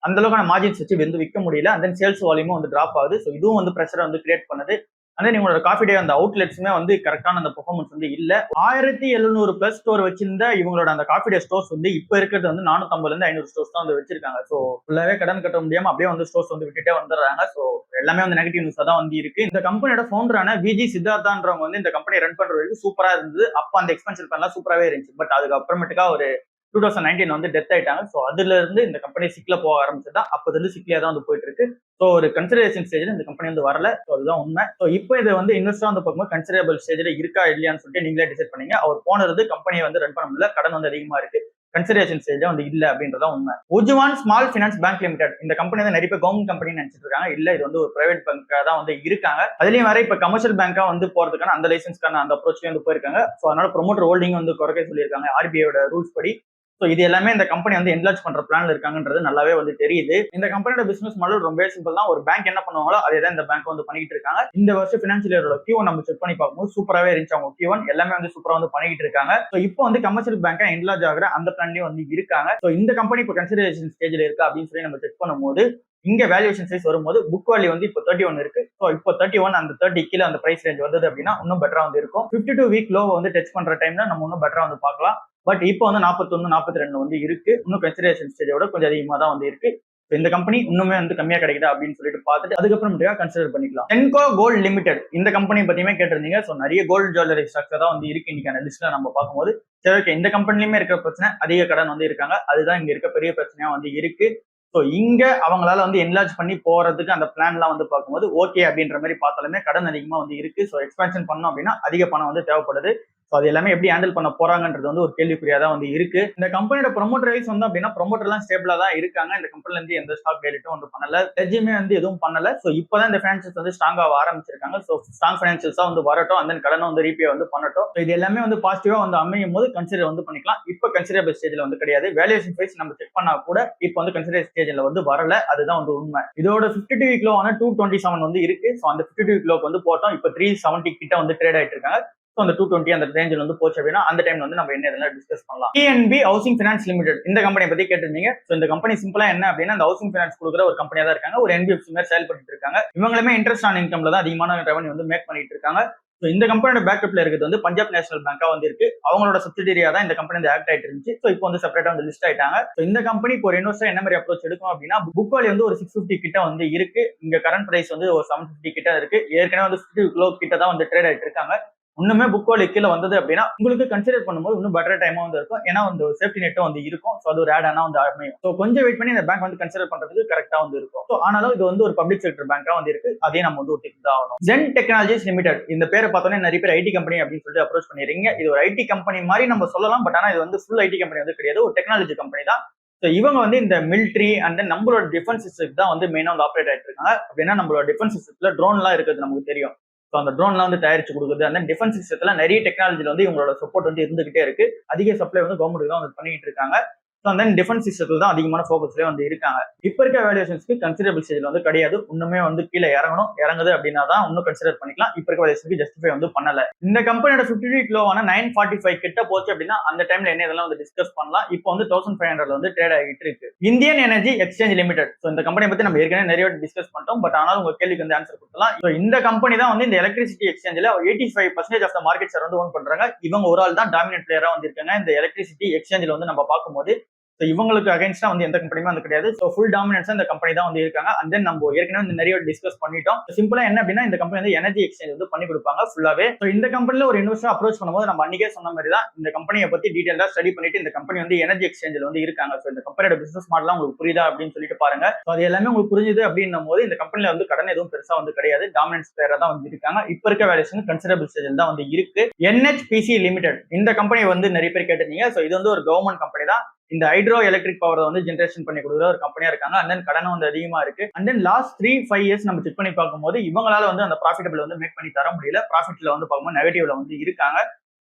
அந்த அளவுக்கான மார்ஜின்ஸ் வச்சு வந்து விற்க முடியல. அண்ட் தென் சேல்ஸ் வால்யூமும் வந்து டிராப் ஆகுது. ஸோ இதுவும் வந்து ப்ரெஷரை வந்து கிரியேட் பண்ணுது. அண்ட் உங்களோட காஃபி டே அந்த அவுட்லெட்ஸுமே வந்து கரெக்டான அந்த பெர்ஃபார்மன்ஸ் வந்து இல்ல. 1700+ ஸ்டோர் வச்சிருந்த இவங்களோட அந்த காஃபி டே ஸ்டோர்ஸ் வந்து இப்ப இருக்கிறது வந்து 450 இருந்து 500 ஸ்டோர்ஸ் தான் வந்து வச்சிருக்காங்க. ஸோ ஃபுல்லாவே கடன் கட்ட முடியாம அப்படியே வந்து ஸ்டோர்ஸ் வந்து விட்டுட்டே வந்துடுறாங்க. ஸோ எல்லாமே வந்து நெகட்டிவ் நியூஸா தான் வந்து இருக்கு. இந்த கம்பெனியோட ஃபவுண்டரான விஜி சித்தார்த்தான்றவங்க வந்து இந்த கம்பெனி ரன் பண்ற வரைக்கும் சூப்பரா இருந்தது. அப்ப அந்த எக்ஸ்பென்ஷன் பிளான்லாம் சூப்பராவே இருந்துச்சு. பட் அதுக்கு அப்புறமேட்டுக்கா ஒரு 2019 வந்து டெத் ஆயிட்டாங்க. ஸோ அதுல இருந்து இந்த கம்பெனி சிக்ல போக ஆரம்பிச்சதா. அப்போது இருந்து சிக்லியா தான் வந்து போயிட்டு இருக்கு. ஸோ ஒரு கன்சிடரேஷன் ஸ்டேஜ்ல இந்த கம்பெனி வந்து வரல. ஸோ அதுதான் உண்மை. ஸோ இப்போ இது வந்து இன்வெஸ்டர் வந்து பார்க்கும்போது கன்சிடரபிள் ஸ்டேஜ்ல இருக்கா இல்லையான்னு சொல்லிட்டு நீங்களே டிசைட் பண்ணீங்க. அவர் போனது கம்பெனியை வந்து ரன் பண்ண முடியல, கடன் வந்து அதிகமா இருக்கு, கன்சிடரேஷன் ஸ்டேஜ்ல வந்து இல்ல அப்படின்றதான் உண்மை. உஜ்வான் ஸ்மால் பினான்ஸ் பேங்க் லிமிடெட் இந்த கம்பெனி வந்து நிறைய பேர் கவர்மெண்ட் கம்பெனி நினைச்சிட்டு இருக்காங்க. இல்ல, இது வந்து ஒரு பிரைவேட் பேங்கா தான் வந்து இருக்காங்க. அதுலயும் வேற இப்ப கமர்ஷியல் பேங்கா வந்து போறதுக்கான அந்த லைசன்ஸ்க்கான அந்த அப்ரோச்லயும் வந்து போயிருக்காங்க. ஸோ அதனால ப்ரொமோட்டர் ஹோல்டிங் வந்து குறைக்க சொல்லியிருக்காங்க ஆர்பிஐயோட ரூல்ஸ் படி. ஸோ இது எல்லாமே இந்த கம்பெனி வந்து என்லார்ஜ் பண்ற பிளான்ல இருக்காங்கன்றது நல்லாவே வந்து தெரியுது. இந்த கம்பெனியோட பிசினஸ் மாடல் ரொம்ப சிம்பிள் தான். ஒரு பேங்க் என்ன பண்ணுவாங்களோ அதே தான் இந்த பேங்க் வந்து பண்ணிட்டு இருக்காங்க. இந்த வருஷம் பினான்சியல் இயரோட Q1 நம்ம செக் பண்ணி பார்க்கும்போது சூப்பராகவே இருந்துச்சு. அவங்க Q1 எல்லாமே வந்து சூப்பரா வந்து பண்ணிட்டு இருக்காங்க. ஸோ இப்போ வந்து கமர்ஷியல் பேங்கா என்லார்ஜ் ஆகிற அந்த பிளான்லயும் வந்து இருக்காங்க. ஸோ இந்த கம்பெனி இப்போ கன்சிடரேஷன் ஸ்டேஜ்ல இருக்கா அப்படின்னு சொல்லி நம்ம செக் பண்ணும்போது இங்க வேல்யூவேஷன் சைஸ் வரும்போது புக் வேல்யூ வந்து இப்போ 31 இருக்கு. ஸோ இப்போ 31 அந்த 30 கீழே அந்த பிரைஸ் ரேஞ்ச் வந்தது அப்படின்னா இன்னும் பெட்டரா வந்து இருக்கும். 52 வீக் லோ வந்து டச் பண்ற டைம்ல நம்ம இன்னும் பெட்டரா வந்து பார்க்கலாம். பட் இப்போ வந்து 41, 42 வந்து இருக்கு. இன்னும் கன்சிடரேஷன் ஸ்டேஜோட கொஞ்சம் அதிகமா தான் வந்து இருக்கு. இந்த கம்பெனி இன்னுமே வந்து கம்மியா கிடைக்குதா அப்படின்னு சொல்லிட்டு பார்த்துட்டு அதுக்கப்புறம் கன்சிடர் பண்ணிக்கலாம். சென்கோ கோல்ட் லிமிடெட் இந்த கம்பெனி பத்தியுமே கேட்டிருந்தீங்க. ஸோ நிறைய கோல்டு ஜுவல்லரி ஸ்டாக்ஸ் தான் வந்து இருக்கு இன்னைக்கான லிஸ்ட்ல நம்ம பார்க்கும்போது. சரி, ஓகே, இந்த கம்பெனிலுமே இருக்கிற பிரச்சனை அதிக கடன் வந்து இருக்காங்க. அதுதான் இங்க இருக்க பெரிய பிரச்சனையா வந்து இருக்கு. ஸோ இங்க அவங்களால வந்து என்லார்ஜ் பண்ணி போறதுக்கு அந்த பிளான்லாம் வந்து பார்க்கும்போது ஓகே அப்படின்ற மாதிரி பார்த்தாலுமே கடன் அதிகமா வந்து இருக்கு. ஸோ எக்ஸ்பேன்ஷன் பண்ணோம் அப்படின்னா அதிக பணம் வந்து தேவைப்படுது. ஸோ அது எல்லாமே எப்படி ஹேண்டில் பண்ண போறாங்கன்றது வந்து ஒரு கேள்விக்குறியா தான் வந்து இருக்கு. இந்த கம்பெனியோட ப்ரொமோட்டர் வைஸ் வந்து அப்படின்னா ப்ரொமோட்டர்லாம் ஸ்டேபிளா தான் இருக்காங்க. இந்த கம்பெனில இருந்து எந்த ஸ்டாக் டெலிட்டும் வந்து பண்ணல, ரெஜிமே வந்து எதுவும் பண்ணல. ஸோ இப்போதான் இந்த ஃபைனான்சியல்ஸ் வந்து ஸ்ட்ராங் ஆக ஆரம்பிச்சிருக்காங்க. ஸோ ஸ்ட்ராங் ஃபைனான்சியல்ஸா வந்து வரட்டும், அந்த கடனை வந்து ரீபே வந்து பண்ணட்டும். இது எல்லாமே வந்து பாசிட்டிவா வந்து அமையும் போது கன்சிடர் வந்து பண்ணிக்கலாம். இப்போ கன்சிடரபிள் ஸ்டேஜ்ல வந்து கிடையாது. வேல்யூவேஷன் வைஸ் நம்ம செக் பண்ணா கூட இப்போ வந்து கன்சிடர் ஸ்டேஜ்ல வந்து வரல. அதுதான் வந்து உண்மை. இதோட 52 வீக் லோவான 227 வந்து இருக்கு. ஸோ அந்த 52 வீக் லோக்கு வந்து போட்டோம். இப்போ 370 கிட்ட வந்து ட்ரேட் ஆயிட்டு இருக்காங்க. அந்த 220 அந்த ரேஞ்சில் வந்து போச்சு அப்படின்னா அந்த டைம்ல வந்து நம்ம என்ன இதெல்லாம் டிஸ்கஸ் பண்ணலாம். டிஎன்பி ஹவுசிங் ஃபைனான்ஸ் லிமிடெட் இந்த கம்பெனியை பத்தி கேட்டிருந்தீங்க. ஸோ இந்த கம்பெனி சிம்பிளா என்ன அப்படின்னா அந்த ஹவுசிங் ஃபைனான்ஸ் கொடுக்குற ஒரு கம்பெனியா தான் இருக்காங்க. ஒரு NBFC மாதிரி செயல்பட்டு இருக்காங்க. இவங்களுமே இன்ட்ரெஸ்ட் ஆன் இன்கம்ல தான் அதிகமான ரெவன்யூ வந்து மேக் பண்ணிட்டு இருக்காங்க. ஸோ இந்த கம்பெனியோட பேக்கப்ல இருக்கிறது வந்து பஞ்சாப் நேஷனல் பேங்கா வந்து இருக்கு. அவங்களோட சப்சிடரியா தான் இந்த கம்பெனி வந்து ஆக்ட் ஆயிட்டு இருந்துச்சு. ஸோ இப்போ வந்து செப்பரேட்டா வந்து லிஸ்ட் ஆயிட்டாங்க. ஸோ இந்த கம்பெனி இப்போ ஒரு இன்வெஸ்டர் என்ன மாதிரி அப்ரோச் எடுக்கும் அப்படின்னா புக் வேல்யூ வந்து ஒரு 650 கிட்ட வந்து இருக்கு. இங்க கரண்ட் பிரைஸ் வந்து ஒரு 750 கிட்ட இருக்கு. ஏற்கனவே வந்து 50 கிலோ கிட்ட தான் வந்து ட்ரேட் ஆயிட்டு இருக்காங்க. இன்னுமே புக் வேல்யூ கீழே வந்தது அப்படின்னா உங்களுக்கு கன்சிடர் பண்ணும்போது இன்னும் பெட்டர் டைமா வந்து இருக்கும். ஏன்னா வந்து சேஃப்டி நெட்டும் வந்து இருக்கும். ஸோ அது ஒரு ஆடானா வந்து அமையும். ஸோ கொஞ்சம் வெயிட் பண்ணி இந்த பேங்க் வந்து கன்சிடர் பண்றதுக்கு கரெக்டா வந்து இருக்கும். ஸோ ஆனாலும் இது வந்து ஒரு பப்ளிக் செக்டர் பேங்கா வந்து இருக்கு. அதையும் நம்ம வந்து ஒத்துக்கிட்டு தான் ஆகணும். ஜென் டெக்னாலஜிஸ் லிமிடெட் இந்த பேரை பார்த்தோன்னே நிறைய பேர் ஐடி கம்பெனி அப்படின்னு சொல்லிட்டு அப்ரோச் பண்ணிடுறீங்க. இது ஒரு ஐடி கம்பெனி மாதிரி நம்ம சொல்லலாம். பட் ஆனா இது வந்து ஃபுல் ஐடி கம்பெனி வந்து கிடையாது. ஒரு டெக்னாலஜி கம்பெனி தான். ஸோ இவங்க வந்து இந்த மிலிட்ரி அண்ட் தென் நம்மளோட டிஃபென்ஸ் சிஸ்டத்துக்கு தான் வந்து மெயினாக வந்து ஆப்ரேட் ஆயிட்டு இருக்காங்க. அப்படின்னா நம்மளோட டிஃபென்ஸ் சிஸ்டத்துல ட்ரோன்லாம் இருக்குது நமக்கு தெரியும். ஸோ அந்த ட்ரோன்லாம் வந்து தயாரிச்சு கொடுக்குது. அந்த டிஃபென்ஸ் சிஸ்டத்துல நிறைய டெக்னாலஜில வந்து இவங்களோட சப்போர்ட் வந்து இருந்துகிட்டே இருக்கு. அதிக சப்ளை வந்து கவர்மெண்ட் தான் வந்து பண்ணிட்டு இருக்காங்க. ஸோ அந்த டிஃபென்ஸ் சிஸ்டத்துல தான் அதிகமான ஃபோக்கஸ்லேயே வந்து இருக்காங்க. இப்போ இருக்க வேல்யூஷன்ஸ்க்கு கன்சிடரபிள் ஸ்டேஜ்ல வந்து கிடையாது. இன்னுமே வந்து கீழே இறங்கணும். இறங்குது அப்படின்னா தான் இன்னும் கன்சிடர் பண்ணிக்கலாம். இப்போ இருக்க வேல்யூஷனுக்கு ஜஸ்டிஃபை வந்து பண்ணல. இந்த கம்பெனியோட 50 வீக் லோவான 945 கிட்ட போச்சு அப்படின்னா அந்த டைம்ல என்ன இதெல்லாம் வந்து டிஸ்கஸ் பண்ணலாம். இப்போ வந்து 1500 வந்து ட்ரேட் ஆகிட்டு இருக்கு. Indian energy exchange limited. So இந்த கம்பெனி பத்தி நம்ம ஏற்கனவே நிறைய டிஸ்கஸ் பண்ணிட்டோம். பட் ஆனாலும் உங்க கேள்விக்கு வந்து ஆன்சர் கொடுக்கலாம். ஸோ இந்த கம்பெனி தான் வந்து இந்த எலக்ட்ரிசிட்டி எக்ஸ்சேஞ்சில் 85% ஆஃப் த மார்க்கெட் ஷேர் வந்து ஓன் பண்றாங்க. இவங்க ஒரு ஆள் தான் டாமினன்ட் பிளேயரா வந்து இருக்காங்க. இந்த எலக்ட்ரிசிட்டி எக்ஸ்சேஞ்சில் வந்து நம்ம பார்க்கும்போது இவங்களுக்கு அகைன்ஸ்டா வந்து எந்த கம்பெனியுமே வந்து கிடையாது. ஸோ ஃபுல் டாமினன்ஸா இந்த கம்பெனி தான் வந்து இருக்காங்க. அண்ட் தென் நம்ம ஏற்கனவே வந்து நிறைய டிஸ்கஸ் பண்ணிட்டோம். சிம்பிளா என்ன அப்படின்னா இந்த கம்பெனி வந்து எனர்ஜி எக்ஸ்சேஞ்ச் வந்து பண்ணி கொடுப்பாங்க ஃபுல்லாவே. ஸோ இந்த கம்பெனில ஒரு இன்வெஸ்டர் அப்ரோச் பண்ணும்போது நம்ம அன்னைக்கே சொன்ன மாதிரி தான் இந்த கம்பெனியை பத்தி டீடைலா ஸ்டடி பண்ணிட்டு இந்த கம்பெனி வந்து எனர்ஜி எக்ஸ்சேஞ்சில் வந்து இருக்காங்க. ஸோ இந்த கம்பெனியோட பிசினஸ் மாடலாம் உங்களுக்கு புரியுதா அப்படின்னு சொல்லிட்டு பாருங்க. ஸோ அது எல்லாமே உங்களுக்கு புரிஞ்சுது அப்படின்னும் போது இந்த கம்பெனில வந்து கடன் எதுவும் பெருசா வந்து கிடையாது. டாமினன்ஸ் பிளேயரா தான் வந்து இருக்காங்க. இப்ப இருக்க வேல்யூஷன் கன்சிடரபிள் ஸ்டேஜில் தான் வந்து இருக்கு. NHPC லிமிடெட் இந்த கம்பெனி வந்து நிறைய பேர் கேட்டிருந்தீங்க. ஸோ இது வந்து ஒரு கவர்மெண்ட் கம்பெனி தான். இந்த ஹைட்ரோ எலக்ட்ரிக் பவர் வந்து ஜென்ரேஷன் பண்ணி கொடுக்குற ஒரு கம்பெனியா இருக்காங்க. அண்ட் தென் கடன் வந்து அதிகமா இருக்கு. அண்ட் தென் லாஸ்ட் 3-5 இயர்ஸ் நம்ம செக் பண்ணி பார்க்கும்போது இவங்களால வந்து அந்த ப்ராஃபிட்டபிள் வந்து மேக் பண்ணி தர முடியல. ப்ராஃபிட்ல வந்து பார்க்கும்போது நெகட்டிவ்ல வந்து இருக்காங்க.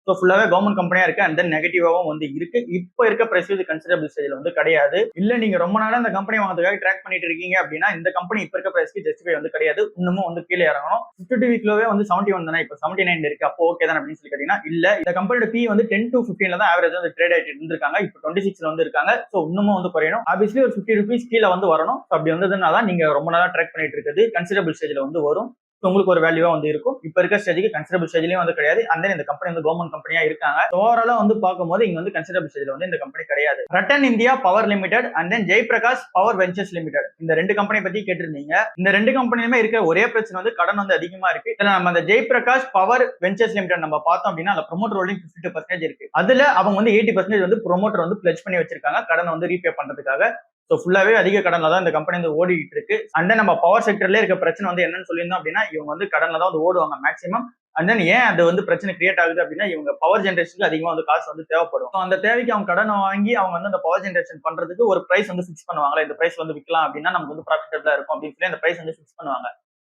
ஸோ ஃபுல்லாவே கவர்மெண்ட் கம்பெனியா இருக்கு. அண்ட் தென் நெகட்டிவாவும் வந்து இருக்கு. இப்போ இருக்க பிரைஸ் இது கன்சிடரபிள் ஸ்டேஜ்ல வந்து கிடையாது. இல்ல நீங்க ரொம்ப நாளா இந்த கம்பெனி வாங்குறதுக்காக ட்ராக் பண்ணிட்டு இருக்கீங்க அப்படின்னா இந்த கம்பெனி இப்ப இருக்க பிரைஸ்க்கு ஜஸ்டிஃபை வந்து கிடையாது. இன்னமும் வந்து கீழே இறங்கணும். 52 வீக்லவே வந்து 71 தானே, இப்போ 79 இருக்கு. அப்போ ஓகே தான் அப்படின்னு சொல்லி கேட்டீங்கன்னா இல்ல. இந்த கம்பெனியோட பி வந்து 10 to 15 தான் ஆவரேஜ் வந்து ட்ரேட் ஆயிட்டு இருந்திருக்காங்க. இப்போ 26 வந்து இருக்காங்க. ஸோ இன்னமும் வந்து குறையணும். ஆப்வியஸ்லி ஒரு 50 rupees கீழே வந்து வரணும். அப்படி வந்ததுனால நீங்க ரொம்ப நாளா ட்ராக் பண்ணிட்டு இருக்கிறது கன்சிடரபிள் ஸ்டேஜ்ல வந்து வரும். உங்களுக்கு ஒரு வேல்யூவா வந்து இருக்கும். இப்ப இருக்க ஸ்டேஜ்க்கு கன்சிடரபிள் ஸ்டேஜ்லயும் வந்து கிடையாது. அந்த இந்த கம்பெனி வந்து கவர்மெண்ட் கம்பெனியா இருக்காங்க. ஓவராலா வந்து பார்க்கும்போது இங்க வந்து கன்சிடரபிள் ஸ்டேஜ்ல வந்து இந்த கம்பெனி கிடையாது. Ratan India power limited and then Jayaprakash power ventures limited இந்த ரெண்டு கம்பெனி பத்தி கேட்டிருந்தீங்க. இந்த ரெண்டு கம்பெனியுமே இருக்க ஒரே பிரச்சனை வந்து கடன் வந்து அதிகமா இருக்கு. இதுல நம்ம அந்த ஜெயபிரகாஷ் பவர் வெஞ்சர்ஸ் லிமிடெட் நம்ம பார்த்தோம் அப்படின்னா அதுல ப்ரோமோட்டர் ஹோல்டிங் 52% இருக்கு. அதுல அவங்க வந்து 80% வந்து ப்ரோமோட்டர் வந்து பிளட்ஜ் பண்ணி வச்சிருக்காங்க கடனை வந்து ரீபே பண்றதுக்காக. ஸோ ஃபுல்லாவே அதிக கடன்ல தான் இந்த கம்பெனி வந்து ஓடிட்டு இருக்கு. அண்ட் தென் நம்ம பவர் செக்டர்ல இருக்க பிரச்சனை வந்து என்னன்னு சொல்லியிருந்தோம் அப்படின்னா இவங்க வந்து கடன்ல தான் வந்து ஓடுவாங்க மேக்ஸிமம். அண்ட் தென் ஏன் அது வந்து பிரச்சனை கிரியேட் ஆகுது அப்படின்னா இவங்க பவர் ஜென்ரேஷனுக்கு அதிகமா வந்து காசு வந்து தேவைப்படும். அந்த தேவைக்கு அவங்க கடனை வாங்கி அவங்க வந்து அந்த பவர் ஜென்ரேஷன் பண்றதுக்கு ஒரு பிரைஸ் வந்து ஃபிக்ஸ் பண்ணுவாங்களா, இந்த பிரைஸ் வந்து விற்கலாம் அப்படின்னா நமக்கு வந்து ப்ராஃபிட்டபிளா இருக்கும் அப்படின்னு சொல்லி அந்த பிரைஸ் வந்து ஃபிக்ஸ் பண்ணுவாங்க.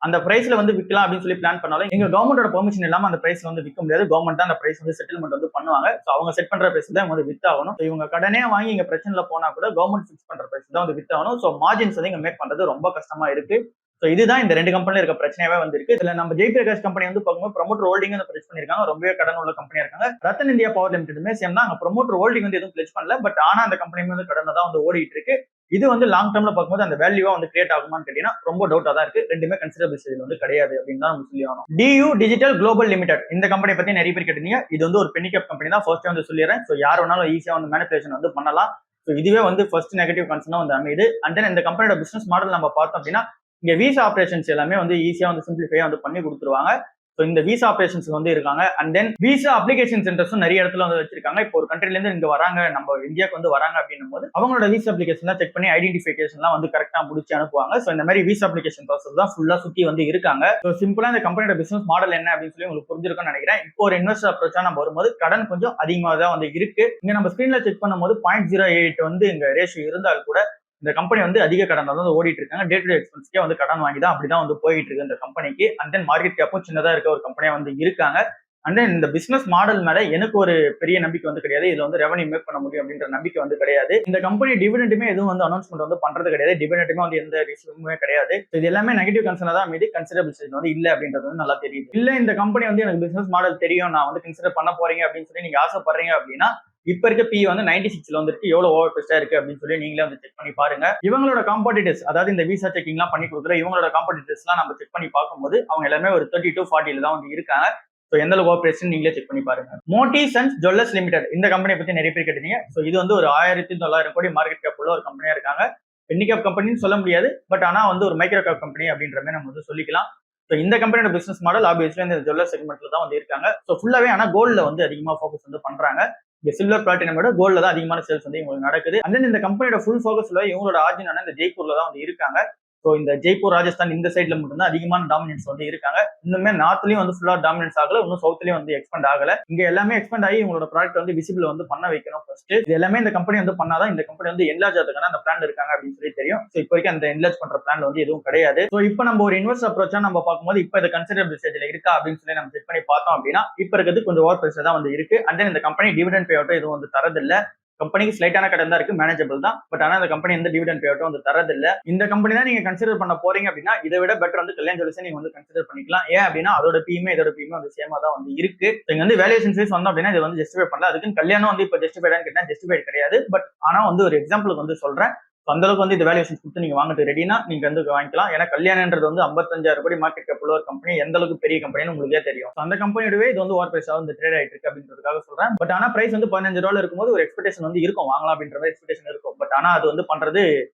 அந்த பிரைஸ்ல வந்து விற்கலாம் அப்படின்னு சொல்லி பிளான் பண்ணாலும் எங்க கவர்மெண்டோட பெர்மிஷன் இல்லாம அந்த பிரைஸ்ல வந்து விற்க முடியாது. கவர்மெண்ட் தான் அந்த பிரைஸ் வந்து செட்டில்மெண்ட் வந்து பண்ணுவாங்க. ஸோ அவங்க செட் பண்ற பிரைஸ் தான் வந்து வித்தாகணும். இவங்க கடனே வாங்கி இங்க பிரச்சனைல போனா கூட கவர்மெண்ட் ஃபிக்ஸ் பண்ற பிரைஸ் தான் வந்து வித்தாகணும். ஸோ மார்ஜின்ஸ் வந்து இங்க மேக் பண்றது ரொம்ப கஷ்டமா இருக்கு. ஸோ இதுதான் இந்த ரெண்டு கம்பெனில இருக்க பிரச்சனையாவே வந்து இருக்கு. இதுல நம்ம ஜெயபிரகாஷ் கம்பெனி வந்து பார்க்கும்போது ப்ரோமோட்டர் ஹோல்டிங் வந்து பிளட்ஜ் பண்ணிருக்காங்க. ரொம்பவே கடன் உள்ள கம்பெனியா இருக்காங்க. ரத்தன் இந்தியா பவர் லிமிடெடுமே சேம் தான். அங்க ப்ரோமோட்டர் ஹோல்டிங் வந்து எதுவும் பிளட்ஜ் பண்ணல. பட் ஆனா அந்த கம்பெனி வந்து கடனை தான் வந்து ஓடிட்டு இருக்கு. இது வந்து லாங் டர்ம்ல பார்க்கும்போது அந்த வேல்யூவா வந்து கிரியேட் ஆகுமான்னு கேட்டீங்கன்னா ரொம்ப டவுட்டா தான் இருக்கு. ரெண்டுமே கன்சிடரபிள் ஸ்டேஜ்ல வந்து கிடையாது அப்படின்னு தான் நம்ம சொல்லி ஆகணும். DU டிஜிட்டல் குளோபல் லிமிடெட் இந்த கம்பெனி பத்தி நிறைய பேர் கேட்டீங்க. இது வந்து ஒரு பெனி கேப் கம்பெனி தான். ஃபர்ஸ்ட் வந்து சொல்லிடுறேன். ஸோ யார் வேணாலும் ஈஸியா வந்து மேனிபுலேஷன் வந்து பண்ணலாம். ஸோ இதுவே வந்து ஃபர்ஸ்ட் நெகட்டிவ் கன்சர்னா வந்து அமையுது. அண்ட் தென் இந்த கம்பெனியோட பிசினஸ் மாடல் நம்ம பார்த்தோம் அப்படின்னா இங்க வீசா ஆபரேஷன்ஸ் எல்லாமே வந்து ஈஸியா வந்து சிம்பிளிஃபையா வந்து பண்ணி கொடுத்துருவாங்க. ஸோ இந்த வீசா ஆபரேஷன்ஸ் வந்து இருக்காங்க. அண்ட் தென் வீசா அப்ளிகேஷன் சென்டர்ஸும் நிறைய இடத்துல வந்து வச்சிருக்காங்க. இப்போ ஒரு கண்ட்ரில இருந்து இங்க வராங்க, நம்ம இந்தியாவுக்கு வந்து வராங்க அப்படின்னும் போது அவங்களோட வீசா அப்ளிகேஷன் செக் பண்ணி ஐடென்டிஃபிகேஷன்லாம் வந்து கரெக்டா முடிச்சு அனுப்புவாங்க. ஸோ இந்த மாதிரி வீசா அப்ளிகேஷன் ப்ராசஸ் தான் ஃபுல்லா சுத்தி வந்து இருக்காங்க. ஸோ சிம்பிளா இந்த கம்பெனியோட பிசினஸ் மாடல் என்ன அப்படின்னு சொல்லி உங்களுக்கு புரிஞ்சிருக்கும்னு நினைக்கிறேன். இப்போ ஒரு இன்வெஸ்டர் அப்ரோச்சா நம்ம வரும்போது கடன் கொஞ்சம் அதிகமாக தான் வந்து இருக்கு. இங்க நம்ம ஸ்கிரீன்ல செக் பண்ணும்போது 0.08 வந்து இங்க ரேஷியோ இருந்தால் கூட இந்த கம்பெனி வந்து அதிக கடன் வந்து ஓடிட்டு இருக்காங்க. டே டு டே எக்ஸ்பென்ஸ்க்கே வந்து கடன் வாங்கி தான் அப்படிதான் வந்து போயிட்டு இருக்கு இந்த கம்பெனிக்கு. அண்ட் தென் மார்க்கெட் கேப்பும் சின்னதா இருக்க ஒரு கம்பெனியா வந்து இருக்காங்க. அண்ட் தென் இந்த பிசினஸ் மாடல் மேல எனக்கு ஒரு பெரிய நம்பிக்கை வந்து கிடையாது. இதுல வந்து ரெவன்யூ மேக் பண்ண முடியும் அப்படின்ற நம்பிக்கை வந்து கிடையாது. இந்த கம்பெனி டிவிடெண்டுமே எதுவும் வந்து அனௌன்ஸ்மெண்ட் வந்து பண்றது கிடையாது. டிவிடெண்டுமே வந்து எந்த ரிசீவுமே கிடையாது. இது எல்லாமே நெகட்டிவ் கன்சர்னா தான் மீது கன்சிடரபிள் ஸ்டேஜ் வந்து இல்ல அப்படின்றது வந்து நல்லா தெரியுது. இல்ல இந்த கம்பெனி வந்து எனக்கு பிசினஸ் மாடல் தெரியும், நான் வந்து கன்சிடர் பண்ண போறீங்க அப்படின்னு சொல்லி நீங்க ஆசைப்படுறீங்க அப்படின்னா இப்ப இருக்க பி வந்து 96ல வந்துருக்கு. எவ்வளவு ஓவர் பெஸ்டா இருக்கு அப்படின்னு சொல்லி நீங்களே வந்து செக் பண்ணி பாருங்க. இவங்களோட காம்படிட்டர்ஸ், அதாவது இந்த விசா செக்கிங் எல்லாம் பண்ணி கொடுக்குற இவங்களோட காம்படிட்டர்ஸ் எல்லாம் நம்ம செக் பண்ணி பார்க்கும்போது அவங்க எல்லாமே ஒரு 30 to 40ல தான் வந்து இருக்காங்க. ஸோ எந்த அளவுக்கு ஆபரேஷன் நீங்களே செக் பண்ணி பாருங்க. மோட்டி சன்ஸ் ஜுவல்லர்ஸ் லிமிடெட் இந்த கம்பெனியை பத்தி நிறைய பேர் கேட்டீங்க. ஸோ இது வந்து ஒரு 1900 கோடி மார்க்கெட் கேப் உள்ள ஒரு கம்பெனியா இருக்காங்க. பென்னி கேப் கம்பெனின்னு சொல்ல முடியாது. பட் ஆனா வந்து ஒரு மைக்ரோ கேப் கம்பெனி அப்படின்ற மாதிரி நம்ம வந்து சொல்லிக்கலாம். ஸோ இந்த கம்பெனியோட பிசினஸ் மாடல் ஆப்வியஸ்லி இந்த ஜுவல்லர் செக்மெண்ட்ல தான் வந்து இருக்காங்க. ஸோ ஃபுல்லாவே ஆனா கோல்ட்ல வந்து அதிகமா ஃபோக்கஸ் வந்து பண்றாங்க. இந்த சில்வர் பிளாட்டினம் விட கோல்ட்ல தான் அதிகமான சேல்ஸ் வந்து இவங்களுக்கு நடக்குது. அண்ட் தென் இந்த கம்பெனியோட ஃபுல் ஃபோக்கஸ்ல இவங்களோட ஆர்ஜினான இந்த ஜெய்ப்பூர்ல தான் வந்து இருக்காங்க. ஸோ இந்த ஜெய்ப்பூர் ராஜஸ்தான் இந்த சைட்ல மட்டும்தான் அதிகமான டாமினன்ஸ் வந்து இருக்காங்க. இன்னுமே நார்த்லயும் வந்து ஃபுல்லா டாமினன்ஸ் ஆகல, இன்னும் சவுத்லயும் வந்து எக்ஸ்பெண்ட் ஆகல. இங்க எல்லாமே எக்ஸ்பெண்ட் ஆகி உங்களோட ப்ராடக்ட் வந்து விசிபிள் வந்து பண்ண வைக்கணும் ஃபர்ஸ்ட். இது எல்லாமே இந்த கம்பெனி வந்து பண்ணாதான் இந்த கம்பெனி வந்து என்லார்ஜ் ஆகிறதுக்கான அந்த பிளான் இருக்காங்க அப்படின்னு சொல்லி தெரியும். ஸோ இப்போ வரைக்கும் அந்த என்லார்ஜ் பண்ற பிளான் வந்து எதுவும் கிடையாது. ஸோ இப்போ நம்ம ஒரு இன்வெஸ்ட் அப்ரோச்சா நம்ம பார்க்கும்போது இப்போ இது கன்சிடரபிள் ஸ்டேஜ்ல இருக்கா அப்படின்னு சொல்லி நம்ம செக் பண்ணி பார்த்தோம் அப்படின்னா இப்ப இருக்கிறது கொஞ்சம் ஓவர் பிரைஸ் தான் வந்து இருக்கு. அண்ட் தென் இந்த கம்பெனி டிவிடெண்ட் பே அவுட் எதுவும் வந்து தரதில்லை. கம்பெனிக்கு ஸ்லைட்டான கடன் தான் இருக்கு, மேனேஜபிள் தான். பட் ஆனா இந்த கம்பெனி எந்த டிவிடெண்ட் பே அவுட்டும் வந்து தரதில்லை. இந்த கம்பெனி தான் நீங்க கன்சிடர் பண்ண போறீங்க அப்படின்னா இதை விட பெட்டர் வந்து கல்யாண் ஜுவல்லர்ஸ் நீங்க வந்து கன்சிடர் பண்ணிக்கலாம். ஏன் அப்படின்னா அதோட பியுமே இதோட பியுமே வந்து சேமா தான் வந்து இருக்கு. இங்க வந்து வேல்யூஷன் வைஸ் வந்தோம் அப்படின்னா இது வந்து ஜஸ்டிஃபை பண்ணல. அதுக்கு கல்யாணம் வந்து இப்போ ஜஸ்டிஃபைடான்னு கேட்டா ஜஸ்டிஃபைட் கிடையாது. பட் ஆனா வந்து ஒரு எக்ஸாம்பிளுக்கு வந்து சொல்றேன். அந்த அளவுக்கு வந்து இந்த வேல்யூஷன் கொடுத்து நீங்க வாங்கிட்டு ரெடினா நீங்க வந்து வாங்கிக்கலாம். ஏன்னா கல்யாணன்றது வந்து 55,000 கோடி மார்க்கெட் கேப் உள்ள ஒரு கம்பெனி, எந்த அளவுக்கு பெரிய கம்பெனின்னு உங்களுக்கே தெரியும். அந்த கம்பெனியோடவே இது வந்து ஓவர் பிரைஸா வந்து ட்ரேட் ஆயிட்டு இருக்கு அப்படின்றதுக்காக சொல்றேன். பட் ஆனா பிரைஸ் வந்து $15 இருக்கும்போது ஒரு எக்ஸ்பெக்டேஷன் வந்து இருக்கும், வாங்கலாம் அப்படின்ற மாதிரி எக்ஸ்பெக்டேஷன் இருக்கும். பட் ஆனா அது வந்து பண்றது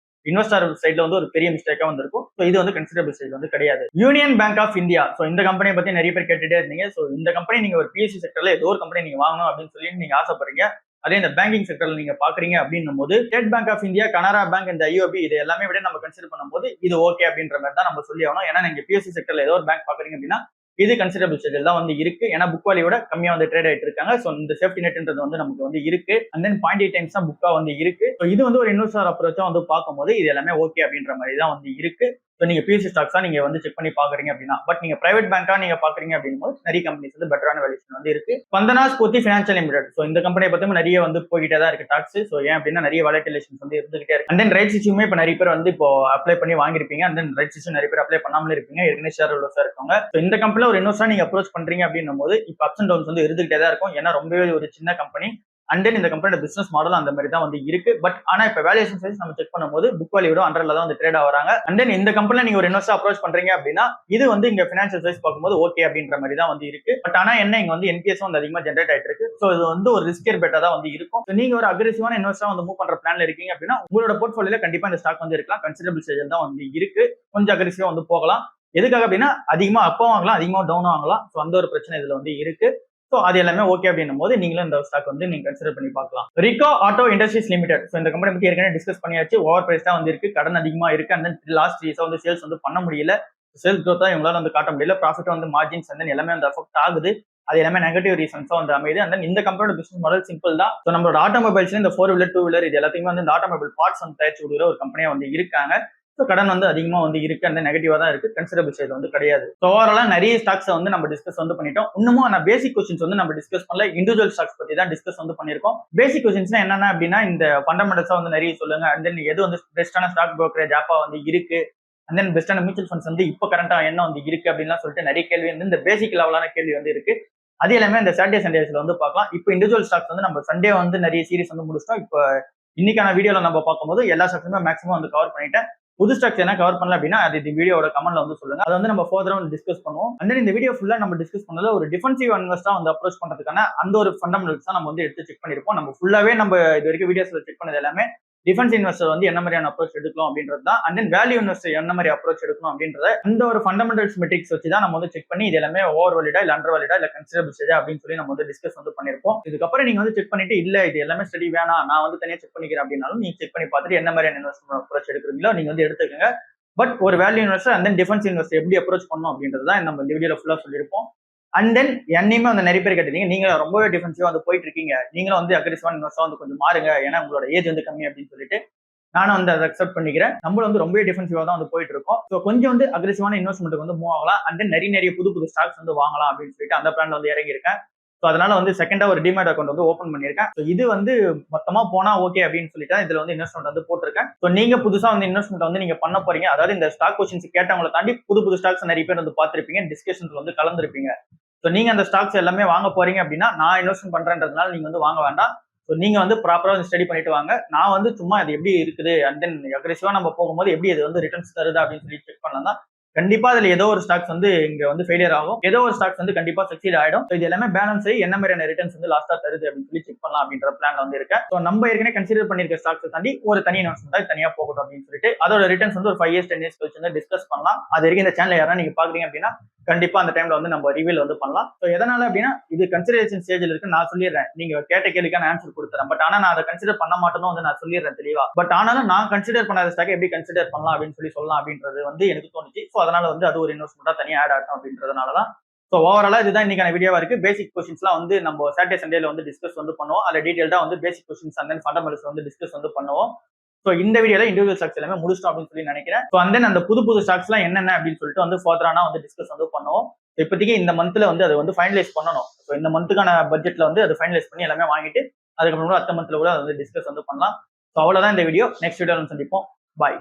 இன்வெஸ்டர் சைட்ல வந்து ஒரு பெரிய மிஸ்டேக்கா வந்து இருக்கும். ஸோ இது வந்து கன்சிடரபிள் சைட் வந்து கிடையாது. Union Bank of India, so இந்த கம்பெனியை பத்தி நிறைய பேர் கேட்டுட்டே இருந்தீங்க. ஸோ இந்த கம்பெனி நீங்க ஒரு பிஎஸ்சி செக்டர்ல ஏதோ ஒரு கம்பெனி நீங்க வாங்கணும் அப்படின்னு சொல்லி நீங்க ஆசைப்படுறீங்க. அதே இந்த பேங்கிங் செக்டர்ல நீங்க பாக்குறீங்க அப்படின்னும் போது State Bank of India, Canara bank, இந்த ஐஓபி இது எல்லாமே விட நம்ம கன்சிடர் பண்ணும்போது இது ஓகே அப்படின்ற மாதிரி தான் நம்ம சொல்லி ஆகணும். ஏன்னா நீங்க பிஎஸ்சி செக்டர்ல ஏதோ ஒரு பேங்க் பாக்குறீங்க அப்படின்னா இது கன்சிடரபிள் ஸ்டேஜில் தான் வந்து இருக்கு. ஏன்னா புக் வேல்யூட கம்மியா வந்து ட்ரேட் ஆயிட்டு இருக்காங்க. ஸோ இந்த சேஃப்டி நெட்ன்றது வந்து நமக்கு வந்து இருக்கு. அண்ட் தென் 0.8 டைம்ஸ் தான் புக்கா வந்து இருக்கு. ஸோ இது வந்து ஒரு இன்வெஸ்டர் அப்ரோச்சா வந்து பார்க்கும்போது இது எல்லாமே ஓகே அப்படின்ற மாதிரி தான் வந்து இருக்கு. ஸோ நீங்க பிஎஸ்சி ஸ்டாக்ஸா நீங்க வந்து செக் பண்ணி பாக்குறீங்க அப்படின்னா, பட் நீங்க பிரைவேட் பேங்கா நீங்க பாக்குறீங்க அப்படின்னும் நிறைய கம்பெனிஸ் வந்து பெட்டரான வேல்யூஷன் வந்து இருக்கு. Spandana Sphoorty financial limited, so இந்த கம்பெனியை பத்தி நிறைய வந்து போய்கிட்டே தான் இருக்கு டாக்ஸ். ஸோ ஏன் அப்படின்னா நிறைய வாலட்டிலேஷன்ஸ் வந்து இருந்துகிட்டே இருக்கு. அண்ட் தென் ரைட்ஸ் இஷ்யூமே இப்போ நிறைய பேர் வந்து இப்போ அப்ளை பண்ணி வாங்கிருப்பீங்க. அண்ட் தென் ரைட்ஸ் இஷ்யூ நிறைய பேர் அப்ளை பண்ணாமலே இருப்பீங்க, ஏற்கனவே ஷேர் ஹோல்டர்ஸா இருக்காங்க. ஸோ இந்த கம்பெனில ஒரு இன்வெஸ்டரா நீங்க அப்ரோச் பண்றீங்க அப்படின்னும் போது இப்போ அப்ஸ் அண்ட் டவுன்ஸ் வந்து இருந்துகிட்டே தான் இருக்கும். ஏன்னா ரொம்பவே ஒரு சின்ன கம்பெனி. அண்ட் தென் இந்த கம்பெனியோட பிசினஸ் மாடல் அந்த மாதிரி தான் வந்து இருக்கு. பட் ஆனா இப்ப வேல்யூஷன் வைஸ் நம்ம செக் பண்ணும்போது புக் வேல்யூட 100ல தான் வந்து ட்ரேட் ஆகுறாங்க. அண்ட் தென் இந்த கம்பெனில நீங்க ஒரு இன்வெஸ்டர் அப்ரோச் பண்றீங்க அப்படின்னா இது வந்து இங்க பினான்சியல் வைஸ் பார்க்கும்போது ஓகே அப்படின்ற மாதிரி தான் வந்து இருக்கு. பட் ஆனா என்ன இங்க வந்து என்பிஎஸ் வந்து அதிகமா ஜென்ரேட் ஆயிட்டு இருக்கு. ஸோ இது வந்து ஒரு ரிஸ்கியர் பெட்டா தான் வந்து இருக்கும். நீங்க ஒரு அக்ரெசிவான இன்வெஸ்டரா வந்து மூவ் பண்ற பிளான்ல இருக்கீங்க அப்படின்னா உங்களோட போர்ட்ஃபோலியோல கண்டிப்பா இந்த ஸ்டாக் வந்து இருக்கலாம். கன்சிடரபிள் ஸ்டேஜில் தான் வந்து இருக்கு. கொஞ்சம் அக்ரெசிவா வந்து போகலாம். எதுக்காக அப்படின்னா அதிகமா அப்போ வாங்கலாம், அதிகமா டவுன் வாங்கலாம். ஸோ அந்த ஒரு பிரச்சனை இதுல வந்து இருக்கு. ஸோ அது எல்லாமே ஓகே அப்படின்னும் போது நீங்களும் இந்த ஸ்டாக் வந்து நீங்க கன்சிடர் பண்ணி பார்க்கலாம். Rico auto industries limited, so இந்த கம்பெனி பத்தி ஏற்கனவே டிஸ்கஸ் பண்ணியாச்சு. ஓவர் பிரைஸ் தான் வந்து இருக்கு, கடன் அதிகமா இருக்கு. அண்ட் தென் லாஸ்ட் இயர்ஸா வந்து சேல்ஸ் வந்து பண்ண முடியல. சேல்ஸ் க்ரோத் தான் இவங்களால வந்து காட்ட முடியல. ப்ராஃபிட் வந்து மார்ஜின்ஸ் வந்து எல்லாமே வந்து அஃபெக்ட் ஆகுது. அது எல்லாமே நெகட்டிவ் ரீசன்ஸா வந்து அமையுது. அண்ட் தென் இந்த கம்பெனியோட பிசினஸ் மாடல் சிம்பிள் தான். ஸோ நம்மளோட ஆட்டோமொபைல்ஸ்ல இந்த 4 வீலர் 2 வீலர் இது எல்லாத்தையுமே வந்து இந்த ஆட்டோமொபைல் பார்ட்ஸ் வந்து தயாரிச்சு கொடுக்குற ஒரு கம்பெனியா வந்து இருக்காங்க. ஸோ கடன் வந்து அதிகமா வந்து இருக்கு, அந்த நெகட்டிவா தான் இருக்கு, கன்சிடரபிள் சைடு வந்து கிடையாது. ஸோ ஓவராலா நிறைய ஸ்டாக்ஸ் வந்து நம்ம டிஸ்கஸ் வந்து பண்ணிட்டோம். இன்னமும் நான் பேசிக் கொஸ்டின்ஸ் வந்து நம்ம டிஸ்கஸ் பண்ணல, இண்டிவிஜுவல் ஸ்டாக்ஸ் பத்தி தான் டிஸ்கஸ் வந்து பண்ணிருக்கோம். பேசிக் கொஸ்டின்ஸ்னா என்னன்னா அப்படின்னா இந்த ஃபண்டமெண்டல்ஸா வந்து நிறைய சொல்லுங்க. அண்ட் தென் எது வந்து பெஸ்டான ஸ்டாக் புரோக்கரேஜ் ஆப்பா வந்து இருக்கு, அண்ட் தென் பெஸ்டான மியூச்சுவல் ஃபண்ட்ஸ் வந்து இப்போ கரண்டா என்ன வந்து இருக்கு அப்படின்லாம் சொல்லிட்டு நிறைய கேள்வி வந்து இந்த பேசிக் லெவலான கேள்வி வந்து இருக்கு. அது எல்லாமே இந்த சாட்டர்டே சண்டேஸ்ல வந்து பார்க்கலாம். இப்போ இண்டிவிஜுவல் ஸ்டாக்ஸ் வந்து நம்ம சண்டே வந்து நிறைய சீரிஸ் வந்து முடிச்சிட்டோம். இப்போ இன்னைக்கான வீடியோல நம்ம பார்க்கும்போது எல்லா ஸ்டாக்ஸுமே மேக்ஸிமம் வந்து கவர் பண்ணிட்டேன். புது ஸ்டாக்ஸ் என்ன கவர் பண்ணல அப்படின்னா அது இந்த வீடியோட கமெண்ட்ல வந்து சொல்லுங்க. அதை வந்து நம்ம ஃபர்தரா வந்து டிஸ்கஸ் பண்ணுவோம். அண்ட் இந்த வீடியோ ஃபுல்லா நம்ம டிஸ்கஸ் பண்ணதுல ஒரு டிஃபென்சிவ் இன்வெஸ்டரா வந்து அப்ரோச் பண்றதுக்கான அந்த ஒரு ஃபண்டமெண்டல்ஸ் தான் நம்ம வந்து எடுத்து செக் பண்ணிருப்போம். நம்ம ஃபுல்லாவே நம்ம இது வரைக்கும் வீடியோஸ்ல செக் பண்ணது எல்லாமே டிஃபென்ஸ் இன்வெஸ்டர் வந்து என்ன மாதிரியான அப்ரோச் எடுக்கலாம் அப்படின்றது தான். அண்ட் தென் வேல்யூ இன்வெஸ்டர் என்ன மாதிரி அப்ரோச் எடுக்கணும் அப்படின்றத அந்த ஒரு ஃபண்டமெண்டல்ஸ் மெட்ரிக்ஸ் வச்சு தான் நம்ம வந்து செக் பண்ணி இது எல்லாமே ஓவர் வேலிடா இல்ல அண்டர் வேலிடா இல்ல கன்சிடரபிள் ஸ்டேஜா அப்படின்னு சொல்லி நம்ம வந்து டிஸ்கஸ் வந்து பண்ணிருப்போம். இதுக்கப்புறம் நீங்க வந்து செக் பண்ணிட்டு இல்ல இது எல்லாமே ஸ்டடி வேணாம், நான் வந்து தனியா செக் பண்ணிக்கிறேன் அப்படின்னாலும் நீங்க செக் பண்ணி பார்த்துட்டு என்ன மாதிரியான இன்வெஸ்ட்மெண்ட் அப்ரோச் எடுக்கிறீங்களோ நீங்க வந்து எடுத்துக்கோங்க. பட் ஒரு value investor and then defence investor எப்படி அப்ரோச் பண்ணணும் அப்படின்றது தான் நம்ம இந்த வீடியோல ஃபுல்லா சொல்லியிருப்போம். அண்ட் தென் என்னையுமே வந்து நிறைய பேர் கேட்டீங்க, நீங்க ரொம்பவே டிஃபென்சிவா வந்து போயிட்டு இருக்கீங்க, நீங்களும் வந்து அக்ரெசிவான இன்வெஸ்டரா வந்து கொஞ்சம் மாறுங்க, ஏன்னா உங்களோட ஏஜ் வந்து கம்மி அப்படின்னு சொல்லிட்டு நானும் வந்து அதை அக்செப்ட் பண்ணிக்கிறேன். நம்மளும் வந்து ரொம்ப டிஃபென்சிவா தான் வந்து போயிட்டு இருக்கோம். ஸோ கொஞ்சம் வந்து அக்ரெசிவான இன்வெஸ்ட்மெண்ட்டுக்கு வந்து மூவ் ஆகலாம். அண்ட் தென் நிறைய புது ஸ்டாக்ஸ் வந்து வாங்கலாம் அப்படின்னு சொல்லிட்டு அந்த பிளான்ல வந்து இறங்கி இருக்கேன். ஸோ அதனால வந்து செகண்டா ஒரு டிமேட் அக்கௌண்ட் வந்து ஓப்பன் பண்ணியிருக்கேன். ஸோ இது வந்து மொத்தமா போனா ஓகே அப்படின்னு சொல்லிட்டு இதுல வந்து இன்வெஸ்ட்மெண்ட் வந்து போட்டிருக்கேன். ஸோ நீங்க புதுசா வந்து இன்வெஸ்ட்மெண்ட் வந்து நீங்க பண்ண போறீங்க, அதாவது இந்த ஸ்டாக் கொஸ்டின்ஸ் கேட்டவங்களை தாண்டி புது ஸ்டாக்ஸ் நிறைய பேர் வந்து பார்த்திருப்பீங்க, டிஸ்கஷன்ஸ் வந்து கலந்துருப்பீங்க. ஸோ நீங்க அந்த ஸ்டாக்ஸ் எல்லாமே வாங்க போறீங்க அப்படின்னா நான் இன்வெஸ்ட்மெண்ட் பண்றேன்றதுனால நீங்க வந்து வாங்க வேண்டாம். ஸோ நீங்க வந்து ப்ராப்பரா வந்து ஸ்டடி பண்ணிட்டு வாங்க. நான் வந்து சும்மா அது எப்படி இருக்குது அண்ட் தென் அக்ரெசிவா நம்ம போகும்போது எப்படி அது வந்து ரிட்டர்ன்ஸ் தருது அப்படின்னு சொல்லி செக் பண்ணலாம் தான் கண்டிப்பா அதுல ஏதோ ஒரு ஸ்டாக்ஸ் வந்து இங்க வந்து ஃபெயிலியர் ஆகும், ஏதோ ஒரு ஸ்டாக்ஸ் வந்து கண்டிப்பா சக்சீட் ஆயிடும். இது எல்லாமே பேலன்ஸ் ஆகி என்ன மாதிரியான ரிட்டர்ன்ஸ் வந்து லாஸ்டா தருது அப்படின்னு சொல்லி செக் பண்ணலாம் அப்படின்ற பிளான்ல வந்து இருக்கேன். ஸோ நம்ம ஏற்கனவே கன்சிடர் பண்ணிருக்க ஸ்டாக்ஸ் தாண்டி ஒரு தனி இன்வெஸ்ட்மெண்ட் தனியா போகட்டும் அப்படின்னு சொல்லிட்டு அதோட ரிட்டர்ன்ஸ் வந்து ஒரு 5 years 10 years கழிச்சு வந்து டிஸ்கஸ் பண்ணலாம். அது வரைக்கும் இந்த சேனல் யாரா நீங்க பாக்குறீங்க அப்படின்னா கண்டிப்பா அந்த டைம்ல வந்து நம்ம ரிவீல் வந்து பண்ணலாம். ஸோ எதனால அப்படின்னா இது கன்சிடரேஷன் ஸ்டேஜ்ல இருக்கு, நான் சொல்லிடுறேன். நீங்க கேட்ட கேள்விக்கான ஆன்சர் கொடுத்துறேன். பட் ஆனா நான் அதை கன்சிடர் பண்ண மாட்டேன்னு வந்து நான் சொல்லிடுறேன் தெளிவா. பட் ஆனாலும் நான் கன்சிடர் பண்ணாத ஸ்டாக் எப்படி கன்சிடர் பண்ணலாம் அப்படின்னு சொல்லலாம் அப்படின்றது வந்து எனக்கு தோணுச்சு. ஸோ அதனால வந்து அது ஒரு இன்வெஸ்ட்மெண்டா தனியா ஆட் ஆகட்டும் அப்படின்றதுனாலதான். ஸோ ஓவராலா இதுதான் இன்னைக்கான வீடியோவா இருக்கு. பேசிக் கொஸ்டின்ஸ்லாம் வந்து நம்ம சாட்டர்டே சண்டேல வந்து டிஸ்கஸ் வந்து பண்ணுவோம். அதுல டீடைல்டா வந்து பேசிக் கொஸ்டின்ஸ் அண்ட் தென் ஃபண்டமெண்டல்ஸ் வந்து டிஸ்கஸ் வந்து பண்ணுவோம். ஸோ இந்த வீடியோல இண்டிவிஜுவல் ஸ்டாக்ஸ் எல்லாமே முடிச்சிட்டோம் அப்படின்னு சொல்லி நினைக்கிறேன். ஸோ அந்த அந்த புது ஸ்டாக்ஸ் எல்லாம் என்னென்ன அப்படின்னு சொல்லிட்டு வந்து ஃபர்தரானா வந்து டிஸ்கஸ் வந்து பண்ணுவோம். இப்போதைக்கு இந்த மந்த்ல வந்து அதை வந்து ஃபைனலைஸ் பண்ணணும். ஸோ இந்த மந்த்துக்கான பட்ஜெட்ல வந்து அதை ஃபைனலைஸ் பண்ணி எல்லாமே வாங்கிட்டு அதுக்கப்புறம் அடுத்த மந்த்ல கூட அதை வந்து டிஸ்கஸ் வந்து பண்ணலாம். ஸோ அவ்வளவுதான் இந்த வீடியோ. நெக்ஸ்ட் வீடியோல சந்திப்போம். பாய்.